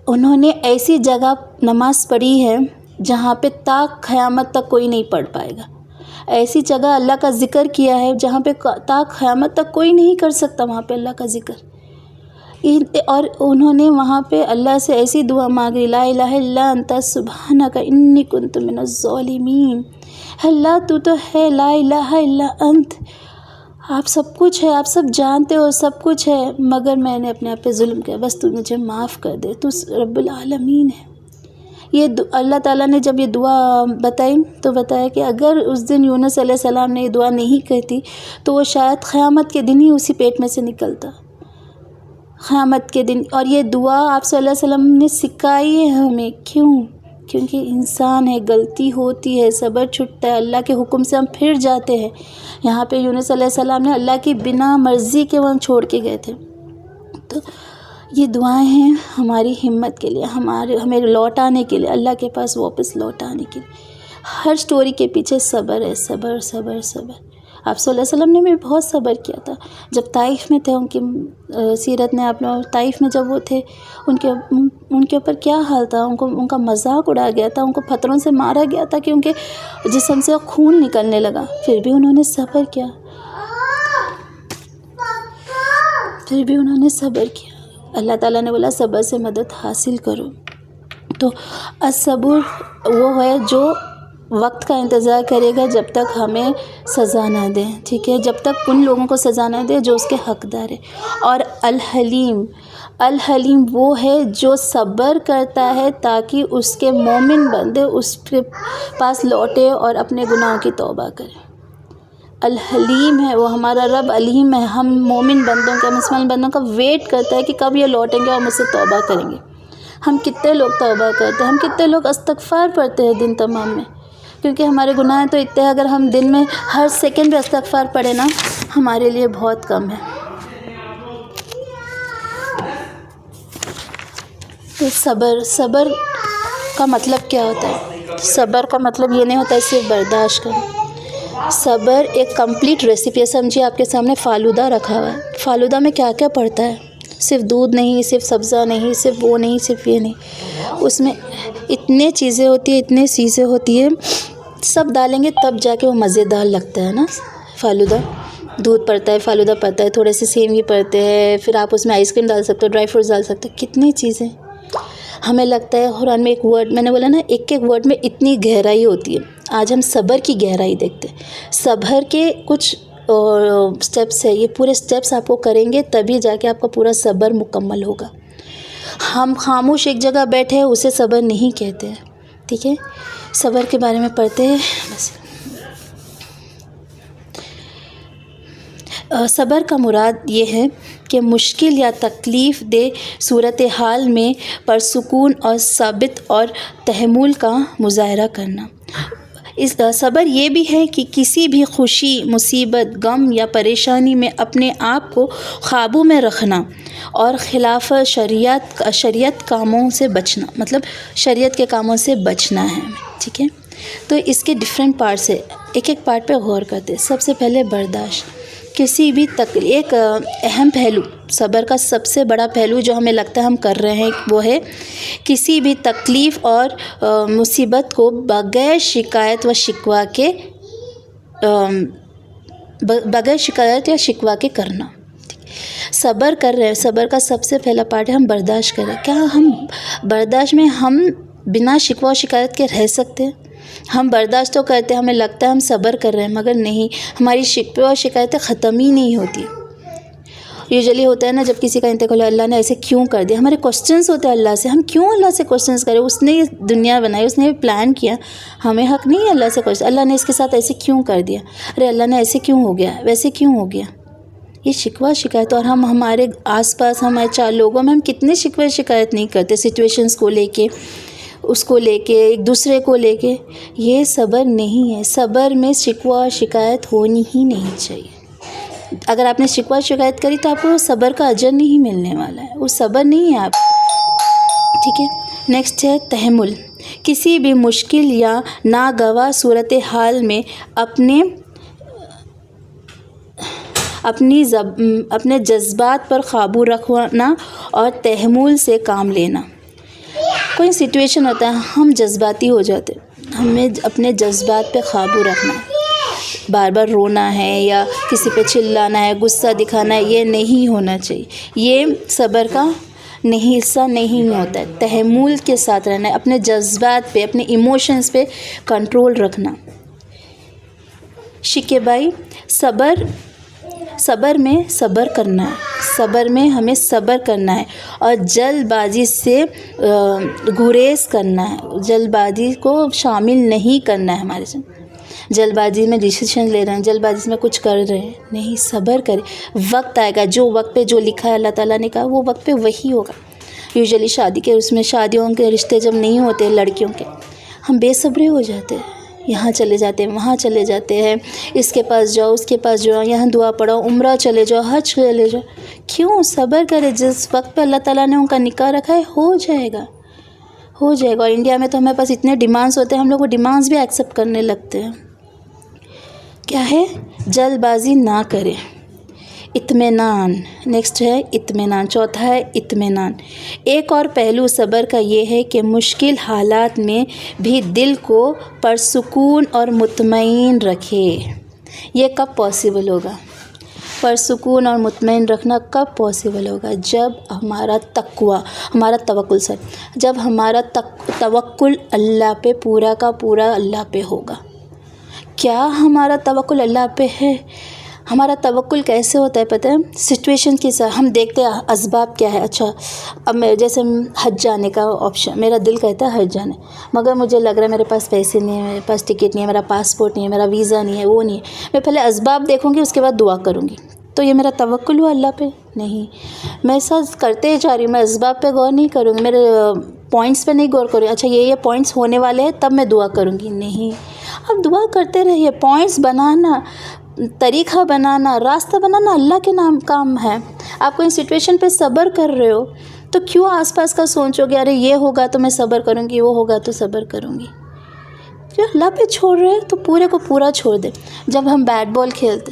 Speaker 1: انہوں نے ایسی جگہ نماز پڑھی ہے جہاں پہ تا قیامت تک کوئی نہیں پڑھ پائے گا، ایسی جگہ اللہ کا ذکر کیا ہے جہاں پہ تا قیامت تک کوئی نہیں کر سکتا وہاں پہ اللہ کا ذکر، اور انہوں نے وہاں پہ اللہ سے ایسی دعا مانگی، لا الہ الا انت سبحانک انی کنت من الظالمین، اللہ تو ہے، لا الہ الا انت، آپ سب کچھ ہے، آپ سب جانتے ہو، سب کچھ ہے، مگر میں نے اپنے آپ پہ ظلم کیا، بس تو مجھے معاف کر دے، تو رب العالمین ہے۔ یہ اللہ تعالیٰ نے جب یہ دعا بتائی تو بتایا کہ اگر اس دن یونس علیہ السلام نے یہ دعا نہیں کہتی تو وہ شاید قیامت کے دن ہی اسی پیٹ میں سے نکلتا، قیامت کے دن۔ اور یہ دعا آپ صلی اللہ علیہ وسلم نے سکھائی ہے ہمیں، کیونکہ انسان ہے، غلطی ہوتی ہے، صبر چھٹتا ہے، اللہ کے حکم سے ہم پھر جاتے ہیں۔ یہاں پہ یونس علیہ السلام نے اللہ کی بنا مرضی کے وہاں چھوڑ کے گئے تھے۔ تو یہ دعائیں ہیں ہماری ہمت کے لیے، ہمیں لوٹ آنے کے لیے، اللہ کے پاس واپس لوٹ آنے کے لیے۔ ہر سٹوری کے پیچھے صبر ہے، صبر صبر صبر۔ آپ صلی اللہ علیہ وسلم نے بھی بہت صبر کیا تھا جب طائف میں تھے، ان کی سیرت نے آپ لوگ طائف میں جب وہ تھے، ان کے اوپر کیا حال تھا، ان کا مذاق اڑایا گیا تھا، ان کو پتھروں سے مارا گیا تھا کہ ان کے جسم سے خون نکلنے لگا، پھر بھی انہوں نے صبر کیا، اللہ تعالیٰ نے بولا صبر سے مدد حاصل کرو۔ تو الصبر وہ ہے جو وقت کا انتظار کرے گا جب تک ہمیں سزا نہ دے، ٹھیک ہے، جب تک ان لوگوں کو سزا نہ دے جو اس کے حقدار ہے۔ اور الحلیم وہ ہے جو صبر کرتا ہے تاکہ اس کے مومن بندے اس کے پاس لوٹے اور اپنے گناہوں کی توبہ کرے۔ الحلیم ہے وہ، ہمارا رب علیم ہے، ہم مومن بندوں کا، مسلمان بندوں کا ویٹ کرتا ہے کہ کب یہ لوٹیں گے اور مجھ سے توبہ کریں گے۔ ہم کتنے لوگ توبہ کرتے ہیں، ہم کتنے لوگ استغفار پڑھتے ہیں دن تمام میں، کیونکہ ہمارے گناہ تو اتنے ہیں، اگر ہم دن میں ہر سیکنڈ پہ استغفار پڑھیں نا ہمارے لیے بہت کم ہے۔ تو صبر کا مطلب کیا ہوتا ہے؟ صبر کا مطلب یہ نہیں ہوتا ہے صرف برداشت کرنا۔ صبر ایک کمپلیٹ ریسیپی ہے، سمجھیے آپ کے سامنے فالودہ رکھا ہوا ہے، فالودہ میں کیا کیا پڑتا ہے؟ صرف دودھ نہیں، صرف سبزہ نہیں، صرف وہ نہیں، صرف یہ نہیں، اس میں اتنے چیزیں ہوتی ہیں، اتنے چیزیں ہوتی ہیں، سب ڈالیں گے تب جا کے وہ مزیدار لگتا ہے نا فالودہ۔ دودھ پڑتا ہے، فالودہ پڑتا ہے، تھوڑے سے سیوی پڑتے ہیں، پھر آپ اس میں آئس کریم ڈال سکتے ہو، ڈرائی فروٹس ڈال سکتے ہو، کتنی چیزیں۔ ہمیں لگتا ہے قرآن میں ایک ورڈ، میں نے بولا نا ایک ایک ورڈ میں اتنی گہرائی ہوتی ہے۔ آج ہم صبر کی گہرائی دیکھتے ہیں، صبر کے کچھ سٹیپس ہے، یہ پورے سٹیپس آپ کو کریں گے تبھی جا کے آپ کا پورا صبر مکمل ہوگا۔ ہم خاموش ایک جگہ بیٹھے ہیں، اسے صبر نہیں کہتے ہیں، ٹھیک ہے۔ صبر کے بارے میں پڑھتے ہیں بس۔ صبر کا مراد یہ ہے کہ مشکل یا تکلیف دہ صورتحال میں پرسکون اور ثابت اور تحمل کا مظاہرہ کرنا۔ اس صبر یہ بھی ہے کہ کسی بھی خوشی، مصیبت، غم یا پریشانی میں اپنے آپ کو قابو میں رکھنا اور خلاف شریعت کاموں سے بچنا، مطلب شریعت کے کاموں سے بچنا ہے، ٹھیک ہے۔ تو اس کے ڈیفرنٹ پارٹس ہے، ایک ایک پارٹ پہ غور کرتے ہیں۔ سب سے پہلے برداشت، کسی بھی ایک اہم پہلو، صبر کا سب سے بڑا پہلو جو ہمیں لگتا ہے ہم کر رہے ہیں وہ ہے کسی بھی تکلیف اور مصیبت کو بغیر شکایت یا شکوہ کے کرنا۔ صبر کر رہے ہیں، صبر کا سب سے پہلا پارٹ ہے ہم برداشت کر رہے ہیں۔ کیا ہم برداشت میں ہم بنا شکوہ و شکایت کے رہ سکتے ہیں؟ ہم برداشت تو کرتے ہیں، ہمیں لگتا ہے ہم صبر کر رہے ہیں، مگر نہیں، ہماری شکوہ و شکایتیں ختم ہی نہیں ہوتی۔ یوزلی ہوتا ہے نا جب کسی کا انتقال، اللہ نے ایسے کیوں کر دیا، ہمارے کوسچنس ہوتے ہیں اللہ سے، ہم کیوں اللہ سے کوسچنس کریں؟ اس نے یہ دنیا بنائی، اس نے پلان کیا، ہمیں حق نہیں ہے اللہ سے کوسچن، اللہ نے اس کے ساتھ ایسے کیوں کر دیا، ارے اللہ نے ایسے کیوں ہو گیا، ویسے کیوں ہو گیا۔ یہ شکوہ شکایت، اور ہم ہمارے آس پاس ہمارے چار لوگوں میں ہم کتنے شکوہ شکایت نہیں کرتے، سچویشنز کو لے کے، اس کو لے کے، ایک دوسرے کو لے کے۔ یہ صبر نہیں ہے، صبر میں شکوہ شکایت ہونی ہی نہیں چاہیے۔ اگر آپ نے شکوہ شکایت کری تو آپ کو صبر کا اجر نہیں ملنے والا ہے، وہ صبر نہیں ہے آپ، ٹھیک ہے۔ نیکسٹ ہے تحمل، کسی بھی مشکل یا ناگوار صورتحال میں اپنے جذبات پر قابو رکھنا اور تحمل سے کام لینا۔ کوئی سچویشن ہوتا ہے ہم جذباتی ہو جاتے، ہمیں اپنے جذبات پہ قابو رکھنا ہے، بار بار رونا ہے یا کسی پہ چلانا ہے، غصہ دکھانا ہے، یہ نہیں ہونا چاہیے، یہ صبر کا نہیں حصہ نہیں ہوتا ہے۔ تحمل کے ساتھ رہنا ہے، اپنے جذبات پہ، اپنے ایموشنز پہ کنٹرول رکھنا۔ شکیبائی، صبر میں صبر کرنا ہے، صبر میں ہمیں صبر کرنا ہے اور جلد بازی سے گریز کرنا ہے، جلد بازی کو شامل نہیں کرنا ہے ہمارے سے۔ جلد بازی میں ڈیسیشن لے رہے ہیں، جلد بازی میں کچھ کر رہے ہیں، نہیں، صبر کریں، وقت آئے گا، جو وقت پہ جو لکھا ہے اللہ تعالیٰ نے کہا وہ وقت پہ وہی ہوگا۔ یوزلی شادیوں کے رشتے جب نہیں ہوتے لڑکیوں کے، ہم بے صبرے ہو جاتے ہیں، یہاں چلے جاتے ہیں، وہاں چلے جاتے ہیں، اس کے پاس جاؤ، اس کے پاس جاؤ، یہاں دعا پڑھو، عمرہ چلے جاؤ، حج چلے جاؤ۔ کیوں؟ صبر کرے، جس وقت پہ اللہ تعالیٰ نے ان کا نکاح رکھا ہے ہو جائے گا، ہو جائے گا۔ اور انڈیا میں تو ہمارے پاس اتنے ڈیمانڈس ہوتے ہیں، ہم لوگ وہ ڈیمانڈس بھی ایکسیپٹ کرنے لگتے ہیں۔ کیا ہے؟ جلد بازی نہ کرے۔ اطمینان، نیکسٹ ہے اطمینان، چوتھا ہے اطمینان۔ ایک اور پہلو صبر کا یہ ہے کہ مشکل حالات میں بھی دل کو پرسکون اور مطمئن رکھے۔ یہ کب پاسبل ہوگا؟ پرسکون اور مطمئن رکھنا کب پاسبل ہوگا؟ جب ہمارا جب ہمارا توکل اللہ پہ پورا کا پورا اللہ پہ ہوگا۔ کیا ہمارا توکل اللہ پہ ہے؟ ہمارا توکل کیسے ہوتا ہے پتہ ہے؟ سچویشن کے ساتھ ہم دیکھتے ہیں اسباب کیا ہے۔ اچھا، اب جیسے حج جانے کا آپشن، میرا دل کہتا ہے حج جانے، مگر مجھے لگ رہا ہے میرے پاس پیسے نہیں ہیں، میرے پاس ٹکٹ نہیں ہے، میرا پاسپورٹ نہیں ہے، میرا ویزا نہیں ہے، وہ نہیں ہے۔ میں پہلے اسباب دیکھوں گی، اس کے بعد دعا کروں گی، تو یہ میرا توکل ہوا اللہ پہ؟ نہیں، میں ایسا کرتے جا رہی ہوں، میں اسباب پہ غور نہیں کروں گی، میرے پوائنٹس پہ نہیں غور کروں گی، اچھا یہ پوائنٹس ہونے والے ہیں تب میں دعا کروں گی، نہیں۔ اب دعا کرتے رہیے، پوائنٹس بنانا، طریقہ بنانا، راستہ بنانا اللہ کے نام کام ہے۔ آپ کوئی سچویشن پہ صبر کر رہے ہو تو کیوں آس پاس کا سوچو گے ارے یہ ہوگا تو میں صبر کروں گی، وہ ہوگا تو صبر کروں گی؟ جو اللہ پہ چھوڑ رہے تو پورے کو پورا چھوڑ دے۔ جب ہم بیٹ بال کھیلتے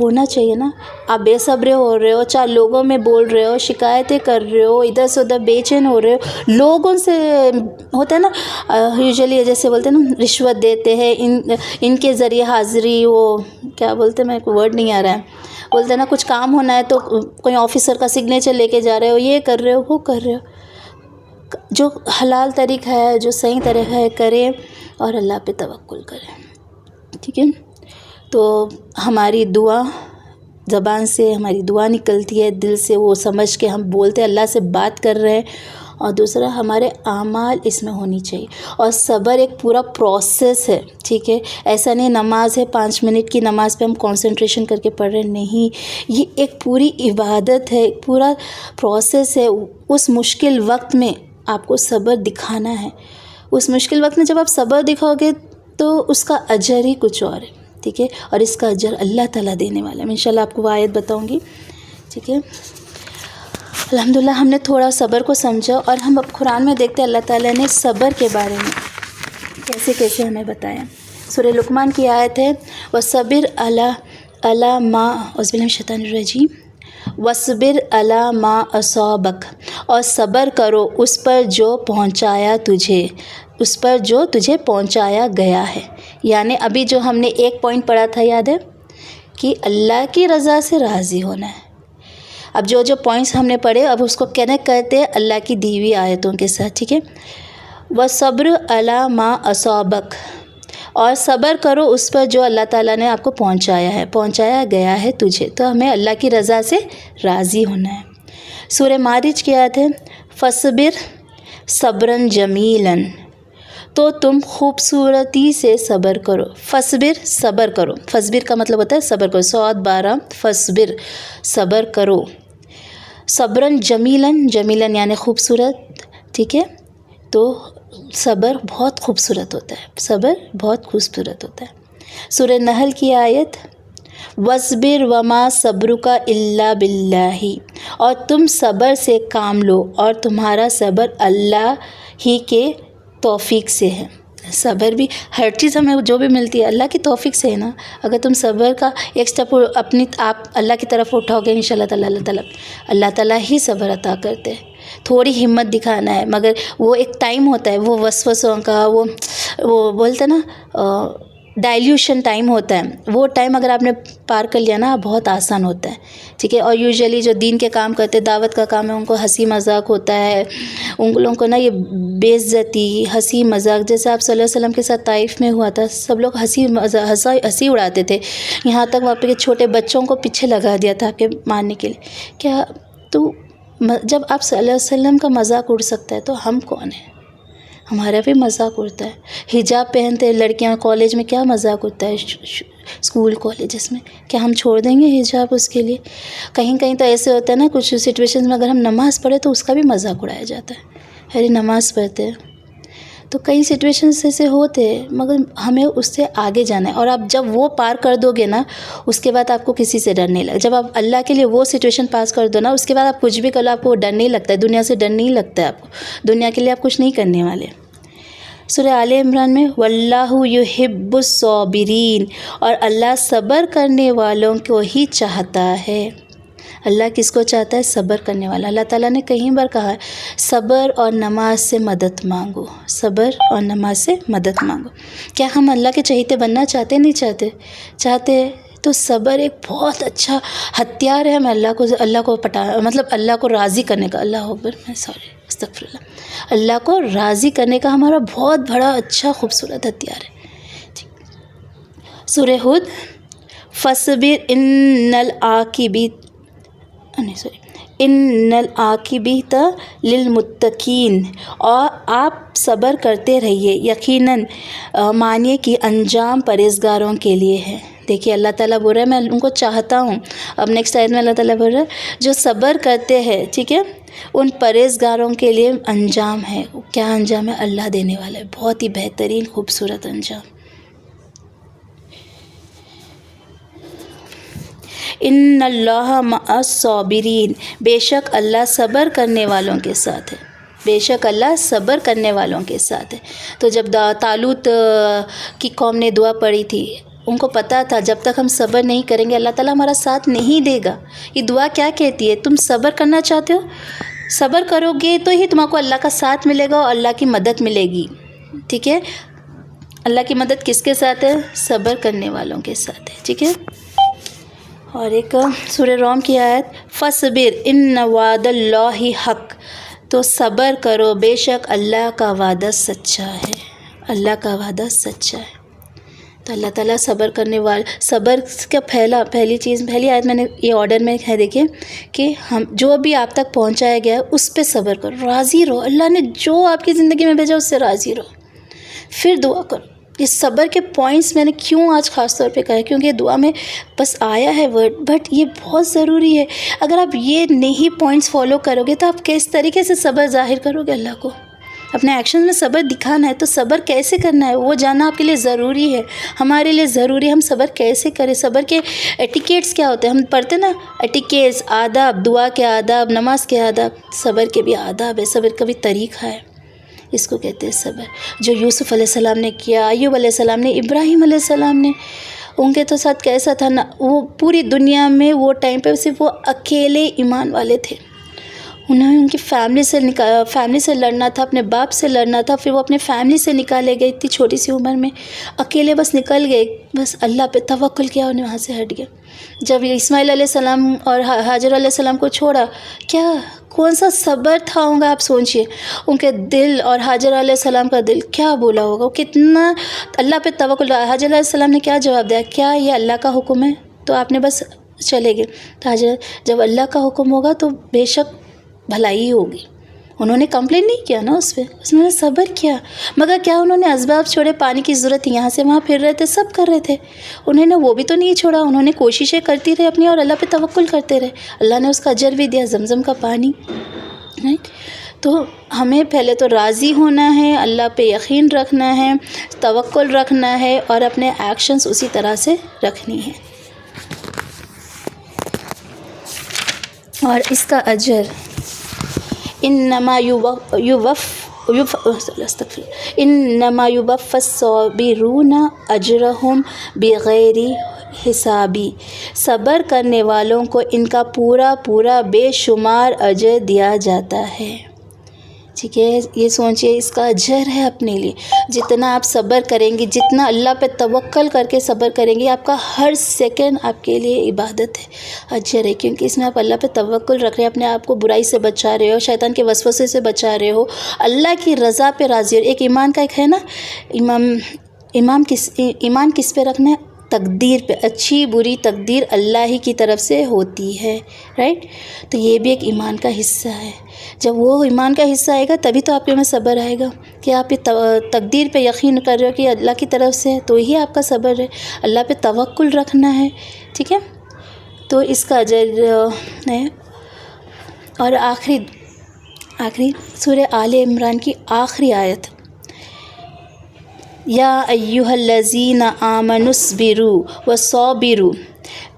Speaker 1: ہونا چاہیے نا. آپ بے صبر ہو رہے ہو, چار لوگوں میں بول رہے ہو, شکایتیں کر رہے ہو, ادھر سے ادھر بے چین ہو رہے ہو, لوگوں سے ہوتا ہے نا یوزلی جیسے بولتے ہیں نا رشوت دیتے ہیں, ان کے ذریعے حاضری, وہ کیا بولتے ہیں, میرے کو ورڈ نہیں آ رہا ہے, بولتے ہیں نا کچھ کام ہونا ہے تو کوئی آفیسر کا سگنیچر لے کے جا رہے ہو, یہ کر رہے ہو, وہ کر رہے ہو. جو حلال طریقہ ہے, جو صحیح طریقہ ہے کریں اور اللہ پہ توکل کریں. ٹھیک ہے. تو ہماری دعا زبان سے ہماری دعا نکلتی ہے, دل سے وہ سمجھ کے ہم بولتے ہیں, اللہ سے بات کر رہے ہیں. اور دوسرا ہمارے اعمال اس میں ہونی چاہیے. اور صبر ایک پورا پروسیس ہے. ٹھیک ہے. ایسا نہیں نماز ہے 5 منٹ کی نماز پہ ہم کنسنٹریشن کر کے پڑھ رہے ہیں, نہیں, یہ ایک پوری عبادت ہے, ایک پورا پروسیس ہے. اس مشکل وقت میں آپ کو صبر دکھانا ہے. اس مشکل وقت میں جب آپ صبر دکھاؤ گے تو اس کا اجر ہی کچھ اور ہے. ٹھیک ہے. اور اس کا اجر اللہ تعالیٰ دینے والا ہے. میں انشاءاللہ آپ کو وہ آیت بتاؤں گی. ٹھیک ہے. الحمدللہ ہم نے تھوڑا صبر کو سمجھا, اور ہم اب قرآن میں دیکھتے ہیں اللہ تعالیٰ نے صبر کے بارے میں کیسے کیسے ہمیں بتایا. سورہ لقمان کی آیت ہے وَصَبِرْ عَلَىٰ مَا اعوذ باللہ من الشیطان الرجیم وَصْبِرْ عَلَىٰ مَا أَصَابَكَ, اور صبر کرو اس پر جو پہنچایا تجھے, اس پر جو تجھے پہنچایا گیا ہے. یعنی ابھی جو ہم نے ایک پوائنٹ پڑھا تھا یاد ہے کہ اللہ کی رضا سے راضی ہونا ہے. اب جو پوائنٹس ہم نے پڑھے اب اس کو کنیکٹ کرتے ہیں اللہ کی دی ہوئی آیتوں کے ساتھ. ٹھیک ہے. وَصَبْرُ عَلَىٰ مَا أَصَابَكَ, اور صبر کرو اس پر جو اللہ تعالیٰ نے آپ کو پہنچایا گیا ہے تجھے. تو ہمیں اللہ کی رضا سے راضی ہونا ہے. سورہ معارج کی آیت ہے فَصْبِرْ صَبْرًا جَمِيلًا, تو تم خوبصورتی سے صبر کرو. فصبر صبر کرو, فصبر کا مطلب ہوتا ہے صبر کرو, 12 فصبر صبر کرو. صبرًا جمیلاً, جمیلاً یعنی خوبصورت. ٹھیک ہے. تو صبر بہت خوبصورت ہوتا ہے, صبر بہت خوبصورت ہوتا ہے. سورہ نحل کی آیت وَاصْبِرْ وَمَا صَبْرُكَ إِلَّا بِاللَّهِ, اور تم صبر سے کام لو اور تمہارا صبر اللہ ہی کے توفیق سے ہے. صبر بھی ہر چیز ہمیں جو بھی ملتی ہے اللہ کی توفیق سے ہے نا. اگر تم صبر کا ایک سٹیپ اپنی آپ اللہ کی طرف اٹھاؤ گے انشاءاللہ اللہ تعالیٰ ہی صبر عطا کرتے ہیں. تھوڑی ہمت دکھانا ہے, مگر وہ ایک ٹائم ہوتا ہے, وہ وسوسوں کا وہ بولتے ہیں نا ڈائلیوشن ٹائم ہوتا ہے. وہ ٹائم اگر آپ نے پار کر لیا نا بہت آسان ہوتا ہے. ٹھیک ہے. اور یوزلی جو دین کے کام کرتے دعوت کا کام ہے ان کو ہنسی مذاق ہوتا ہے, ان لوگوں کو نا یہ بے عزتی ہنسی مذاق, جیسے آپ صلی اللہ علیہ وسلم کے ساتھ طائف میں ہوا تھا, سب لوگ ہنسی اڑاتے تھے, یہاں تک وہاں پہ چھوٹے بچوں کو پیچھے لگا دیا تھا کہ مارنے کے لیے. کیا تو جب آپ صلی اللہ علیہ وسلم کا مذاق اڑ سکتا ہے تو ہم کون ہیں, ہمارا بھی مذاق اڑتا ہے. حجاب پہنتے لڑکیاں کالج میں کیا مذاق اڑتا ہے, اسکول کالجز میں, کیا ہم چھوڑ دیں گے حجاب اس کے لیے؟ کہیں کہیں تو ایسے ہوتا ہے نا کچھ سچویشنز میں اگر ہم نماز پڑھیں تو اس کا بھی مذاق اڑایا جاتا ہے, ارے نماز پڑھتے ہیں. تو کئی سچویشنز ایسے ہوتے ہیں, مگر ہمیں اس سے آگے جانا ہے. اور آپ جب وہ پار کر دو گے نا اس کے بعد آپ کو کسی سے ڈر نہیں لگا. جب آپ اللہ کے لیے وہ سچویشن پاس کر دو نا اس کے بعد آپ کچھ بھی کر لو آپ کو ڈر نہیں لگتا ہے, دنیا سے ڈر نہیں لگتا ہے آپ کو, دنیا کے لیے آپ کچھ نہیں کرنے والے. سورہ آل عمران میں واللہ یحب الصابرین, اور اللہ صبر کرنے والوں کو ہی چاہتا ہے. اللہ کس کو چاہتا ہے؟ صبر کرنے والا. اللہ تعالیٰ نے کہیں بار کہا ہے صبر اور نماز سے مدد مانگو, صبر اور نماز سے مدد مانگو. کیا ہم اللہ کے چہیتے بننا چاہتے نہیں چاہتے تو صبر ایک بہت اچھا ہتھیار ہے ہمیں اللہ کو اللہ کو راضی کرنے کا. استغفر اللہ, اللہ کو راضی کرنے کا ہمارا بہت بڑا اچھا خوبصورت ہتھیار ہے. سورہ ہود فصبر ان العاقبۃ للمتقین, اور آپ صبر کرتے رہیے یقیناً مانیے کہ انجام پرہیزگاروں کے لیے ہے. دیکھیے اللہ تعالیٰ بول رہا ہے میں ان کو چاہتا ہوں. اب نیکسٹ آیت میں اللہ تعالیٰ بول رہا ہے جو صبر کرتے ہیں ٹھیک ہے ان پرہیزگاروں کے لیے انجام ہے. کیا انجام ہے؟ اللہ دینے والا ہے, بہت ہی بہترین خوبصورت انجام. ان اللہ مع الصابرین, بے شک اللہ صبر کرنے والوں کے ساتھ ہے, بے شک اللہ صبر کرنے والوں کے ساتھ ہے. تو جب طالوت کی قوم نے دعا پڑھی تھی ان کو پتہ تھا جب تک ہم صبر نہیں کریں گے اللہ تعالیٰ ہمارا ساتھ نہیں دے گا. یہ دعا کیا کہتی ہے؟ تم صبر کرنا چاہتے ہو، صبر کرو گے تو ہی تمہارے کو اللہ کا ساتھ ملے گا اور اللہ کی مدد ملے گی. ٹھیک ہے، اللہ کی مدد کس کے ساتھ ہے؟ صبر کرنے والوں کے ساتھ ہے. ٹھیک ہے. اور ایک سورہ روم کی آیت فَصْبِرْ إِنَّ وَعْدَ اللَّهِ حق، تو صبر کرو بے شک اللہ کا وعدہ سچا ہے، اللہ کا وعدہ سچا ہے. تو اللہ تعالیٰ صبر کرنے صبر کا پہلی آیت میں نے یہ آرڈر میں ہے، دیکھیں کہ ہم جو بھی آپ تک پہنچایا گیا ہے اس پہ صبر کرو، راضی رہو، اللہ نے جو آپ کی زندگی میں بھیجا اس سے راضی رہو، پھر دعا کرو. یہ صبر کے پوائنٹس میں نے کیوں آج خاص طور پہ کہا ہے کیونکہ دعا میں بس آیا ہے ورڈ، بٹ یہ بہت ضروری ہے. اگر آپ یہ نہیں پوائنٹس فالو کرو گے تو آپ کس طریقے سے صبر ظاہر کرو گے اللہ کو؟ اپنے ایکشن میں صبر دکھانا ہے تو صبر کیسے کرنا ہے وہ جاننا آپ کے لیے ضروری ہے، ہمارے لیے ضروری ہے. ہم صبر کیسے کریں؟ صبر کے ایٹیکیٹس کیا ہوتے ہیں؟ ہم پڑھتے نا ایٹیکیٹس، آداب، دعا کے آداب، نماز کے آداب. صبر کے بھی آداب ہے، صبر کا بھی طریقہ ہے، اس کو کہتے ہیں صبر. جو یوسف علیہ السلام نے کیا، ایوب علیہ السلام نے، ابراہیم علیہ السلام نے، ان کے تو ساتھ کیسا تھا نا، وہ پوری دنیا میں وہ ٹائم پہ صرف وہ اکیلے ایمان والے تھے. انہیں ان کی فیملی سے لڑنا تھا، اپنے باپ سے لڑنا تھا، پھر وہ اپنے فیملی سے نکالے گئے اتنی چھوٹی سی عمر میں، اکیلے بس نکل گئے، بس اللہ پہ توکل کیا، انہیں وہاں سے ہٹ گیا. جب اسماعیل علیہ السلام اور حاجر علیہ السلام کو چھوڑا، کیا کون سا صبر تھا ہوگا آپ سوچئے. ان کے دل اور حاجر علیہ السلام کا دل کیا بولا ہوگا، وہ کتنا اللہ پہ توکل. حاجر علیہ السلام نے کیا جواب دیا؟ کیا یہ اللہ کا حکم ہے تو آپ نے بس چلے گئے. تو حاجر جب اللہ کا حکم ہوگا تو بے شک بھلائی ہوگی. انہوں نے کمپلین نہیں کیا نا اس پہ، اس نے صبر کیا. مگر کیا انہوں نے اسباب چھوڑے؟ پانی کی ضرورت تھی، یہاں سے وہاں پھر رہے تھے، سب کر رہے تھے، انہوں نے وہ بھی تو نہیں چھوڑا. انہوں نے کوششیں کرتی رہے اپنی اور اللہ پہ توکل کرتے رہے. اللہ نے اس کا اجر بھی دیا، زمزم کا پانی. تو ہمیں پہلے تو راضی ہونا ہے، اللہ پہ یقین رکھنا ہے، توکل رکھنا ہے اور اپنے ایکشنز اسی طرح سے رکھنی ہے. اور اس کا اجر انما یوفی الصابرون اجرہم بغیر حسابی، صبر کرنے والوں کو ان کا پورا بے شمار اجر دیا جاتا ہے. ٹھیک ہے، یہ سوچئے اس کا اجر ہے اپنے لیے. جتنا آپ صبر کریں گے، جتنا اللہ پہ توکل کر کے صبر کریں گے، آپ کا ہر سیکنڈ آپ کے لیے عبادت ہے، اجر ہے. کیونکہ اس میں آپ اللہ پہ توکل رکھ رہے ہیں، اپنے آپ کو برائی سے بچا رہے ہو، شیطان کے وسوسے سے بچا رہے ہو، اللہ کی رضا پہ راضی ہو. ایک ایمان کا ایک ہے نا، ایمان کس پہ رکھنا ہے؟ تقدیر پہ. اچھی بری تقدیر اللہ ہی کی طرف سے ہوتی ہے، رائٹ. تو یہ بھی ایک ایمان کا حصہ ہے. جب وہ ایمان کا حصہ آئے گا تبھی تو آپ کے میں صبر آئے گا کہ آپ یہ تقدیر پہ یقین کر رہے ہو کہ اللہ کی طرف سے تو ہی آپ کا صبر ہے. اللہ پہ توکل رکھنا ہے. ٹھیک ہے، تو اس کا اجر ہے. اور آخری سورہ آل عمران کی آخری آیت، یا ایھا الذین آمنوا اصبروا وصابروا،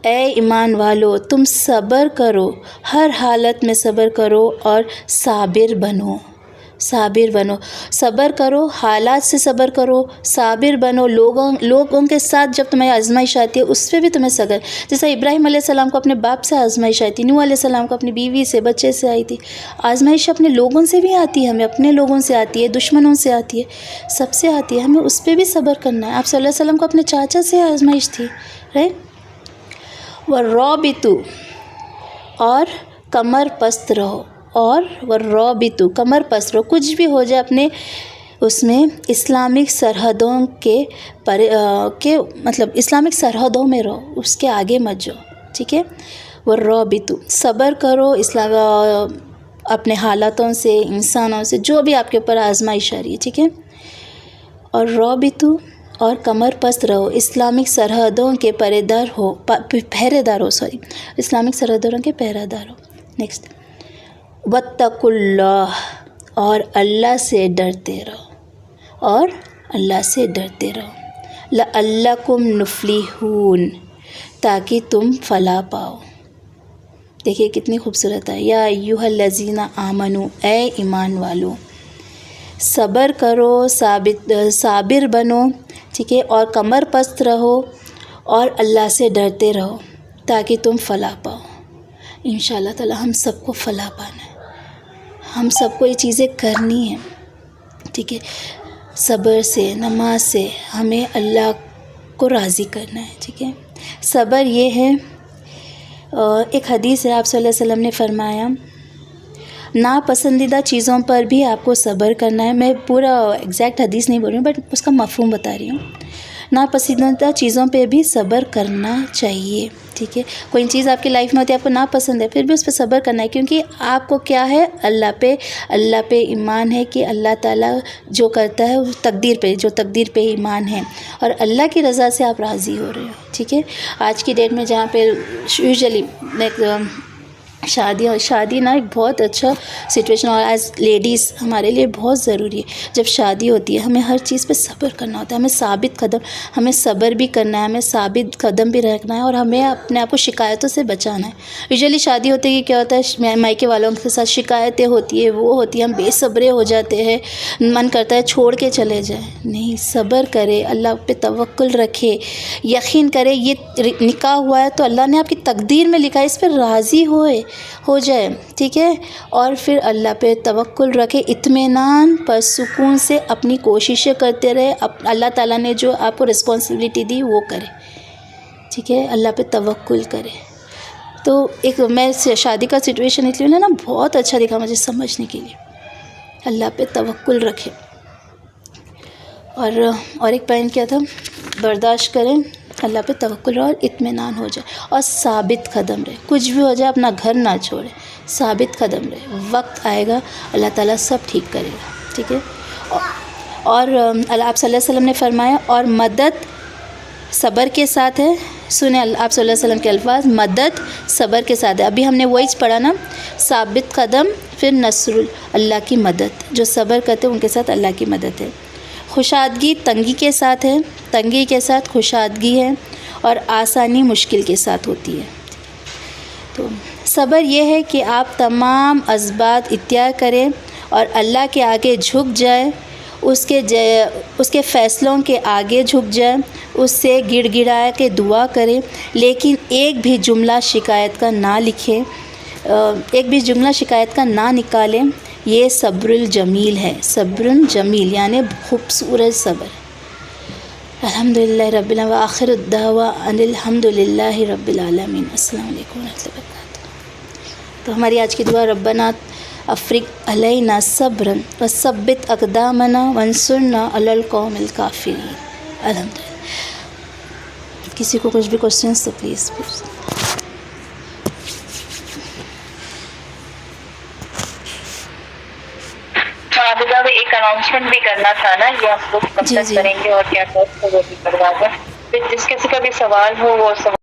Speaker 1: اے ایمان والو تم صبر کرو، ہر حالت میں صبر کرو اور صابر بنو. صبر کرو، حالات سے صبر کرو، صابر بنو. لوگوں کے ساتھ جب تمہیں آزمائش آتی ہے اس پہ بھی تمہیں صبر. جیسے ابراہیم علیہ السلام کو اپنے باپ سے آزمائش آئی تھی، نوح علیہ السلام کو اپنی بیوی سے، بچے سے آئی تھی. آزمائش اپنے لوگوں سے بھی آتی ہے، ہمیں اپنے لوگوں سے آتی ہے، دشمنوں سے آتی ہے، سب سے آتی ہے، ہمیں اس پہ بھی صبر کرنا ہے. آپ صلی اللہ علیہ وسلم کو اپنے چاچا سے آزمائش تھی، رائٹ. وَالرَّابِطُ، اور کمر پست رہو، اور وَالرَّابِطُ کمر پست رہو. کچھ بھی ہو جائے اپنے اس میں اسلامک سرحدوں کے مطلب اسلامک سرحدوں میں رہو، اس کے آگے مت جاؤ. ٹھیک ہے، وَالرَّابِطُ صبر کرو اپنے حالاتوں سے، انسانوں سے، جو بھی آپ کے اوپر آزمائش آ رہی ہے. ٹھیک ہے، اور رابطو اور کمر پست رہو، اسلامک سرحدوں کے پہرے دار ہو اسلامک سرحدوں کے پہرے دار ہو. نیکسٹ، واتقوا اللہ، اور اللہ سے ڈرتے رہو، لعلکم نفلحون، تاکہ تم فلاح پاؤ. دیکھیے کتنی خوبصورت ہے. یا ایھا الذین آمنو، اے ایمان والو، صبر کرو، صابر بنو. ٹھیک ہے، اور کمر پست رہو اور اللہ سے ڈرتے رہو تاکہ تم فلاح پاؤ. انشاءاللہ تعالی ہم سب کو فلاح پانا ہے, ہم سب کو یہ چیزیں کرنی ہیں, ٹھیک ہے. صبر سے, نماز سے ہمیں اللہ کو راضی کرنا ہے, ٹھیک ہے. صبر یہ ہے, ایک حدیث ہے, آپ صلی اللہ علیہ وسلم نے فرمایا ناپسندیدہ چیزوں پر بھی آپ کو صبر کرنا ہے. میں پورا ایگزیکٹ حدیث نہیں بول رہی ہوں, بٹ اس کا مفہوم بتا رہی ہوں. ناپسندیدہ چیزوں پہ بھی صبر کرنا چاہیے, ٹھیک ہے. کوئی چیز آپ کی لائف میں ہوتی ہے, آپ کو ناپسند ہے, پھر بھی اس پہ صبر کرنا ہے, کیونکہ آپ کو کیا ہے, اللہ پہ ایمان ہے کہ اللہ تعالیٰ جو کرتا ہے وہ جو تقدیر پہ ایمان ہے, اور اللہ کی رضا سے آپ راضی ہو رہے ہو, ٹھیک ہے. آج کی ڈیٹ میں جہاں پہ یوزلی شادی نا ایک بہت اچھا سچویشن, اور ایز لیڈیز ہمارے لیے بہت ضروری ہے. جب شادی ہوتی ہے ہمیں ہر چیز پہ صبر کرنا ہوتا ہے, ہمیں ثابت قدم, ہمیں صبر بھی کرنا ہے, ہمیں ثابت قدم بھی رکھنا ہے, اور ہمیں اپنے آپ کو شکایتوں سے بچانا ہے. یوزلی شادی ہوتے ہی کیا ہوتا ہے, مائکے والوں کے ساتھ شکایتیں ہوتی ہے, وہ ہوتی ہے, ہم بے صبرے ہو جاتے ہیں, من کرتا ہے چھوڑ کے چلے جائیں. نہیں, صبر کرے, اللہ پہ توکل رکھے, یقین کرے یہ نکاح ہوا ہے تو اللہ نے آپ کی تقدیر میں لکھا ہے, اس پہ راضی ہو جائے, ٹھیک ہے. اور پھر اللہ پہ توکل رکھے, اطمینان پر سکون سے اپنی کوششیں کرتے رہے, اللہ تعالیٰ نے جو آپ کو رسپانسبلٹی دی وہ کرے, ٹھیک ہے. اللہ پہ توکل کرے. تو ایک میں شادی کا سچویشن اس لیے نا بہت اچھا دکھا مجھے سمجھنے کے لیے, اللہ پہ توکل رکھے. اور ایک پوائنٹ کیا تھا, برداشت کریں, اللہ پہ توکل رہے اور اطمینان ہو جائے, اور ثابت قدم رہے, کچھ بھی ہو جائے اپنا گھر نہ چھوڑے, ثابت قدم رہے. وقت آئے گا اللہ تعالیٰ سب ٹھیک کرے گا, ٹھیک ہے. اور آپ صلی اللہ علیہ وسلم نے فرمایا, اور مدد صبر کے ساتھ ہے. سنیں آپ صلی اللہ علیہ وسلم کے الفاظ, مدد صبر کے ساتھ ہے. ابھی ہم نے وہی پڑھا نا, ثابت قدم, پھر نصر, اللہ کی مدد, جو صبر کرتے ہیں ان کے ساتھ اللہ کی مدد ہے. خوشادگی تنگی کے ساتھ ہے, تنگی کے ساتھ خوشادگی ہے, اور آسانی مشکل کے ساتھ ہوتی ہے. تو صبر یہ ہے کہ آپ تمام اسباب اختیار کریں اور اللہ کے آگے جھک جائیں, اس کے فیصلوں کے آگے جھک جائیں, اس سے گڑ گڑا کے دعا کریں, لیکن ایک بھی جملہ شکایت کا نہ لکھیں, ایک بھی جملہ شکایت کا نہ نکالیں. یہ صبر الجمیل ہے, صبر جمیل یعنی خوبصورت صبر. الحمدللہ رب العالمین, وآخر الدعوٰ ان الحمدللہ رب العالمین. السلام علیکم ورحمۃ اللہ وبرکاتہ. تو ہماری آج کی دعا, ربنا افرغ علینا صبرا وثبت اقدامنا وانصرنا علی القوم الکافرین. الحمدللہ. کسی کو کچھ بھی کوشچنس تو پلیز
Speaker 2: ایک اناؤنسمنٹ بھی کرنا تھا نا, یہ ہم لوگ کب تک کریں گے اور کیا وہ بھی کروا دیں. پھر جس کسی کا بھی سوال ہو وہ سوال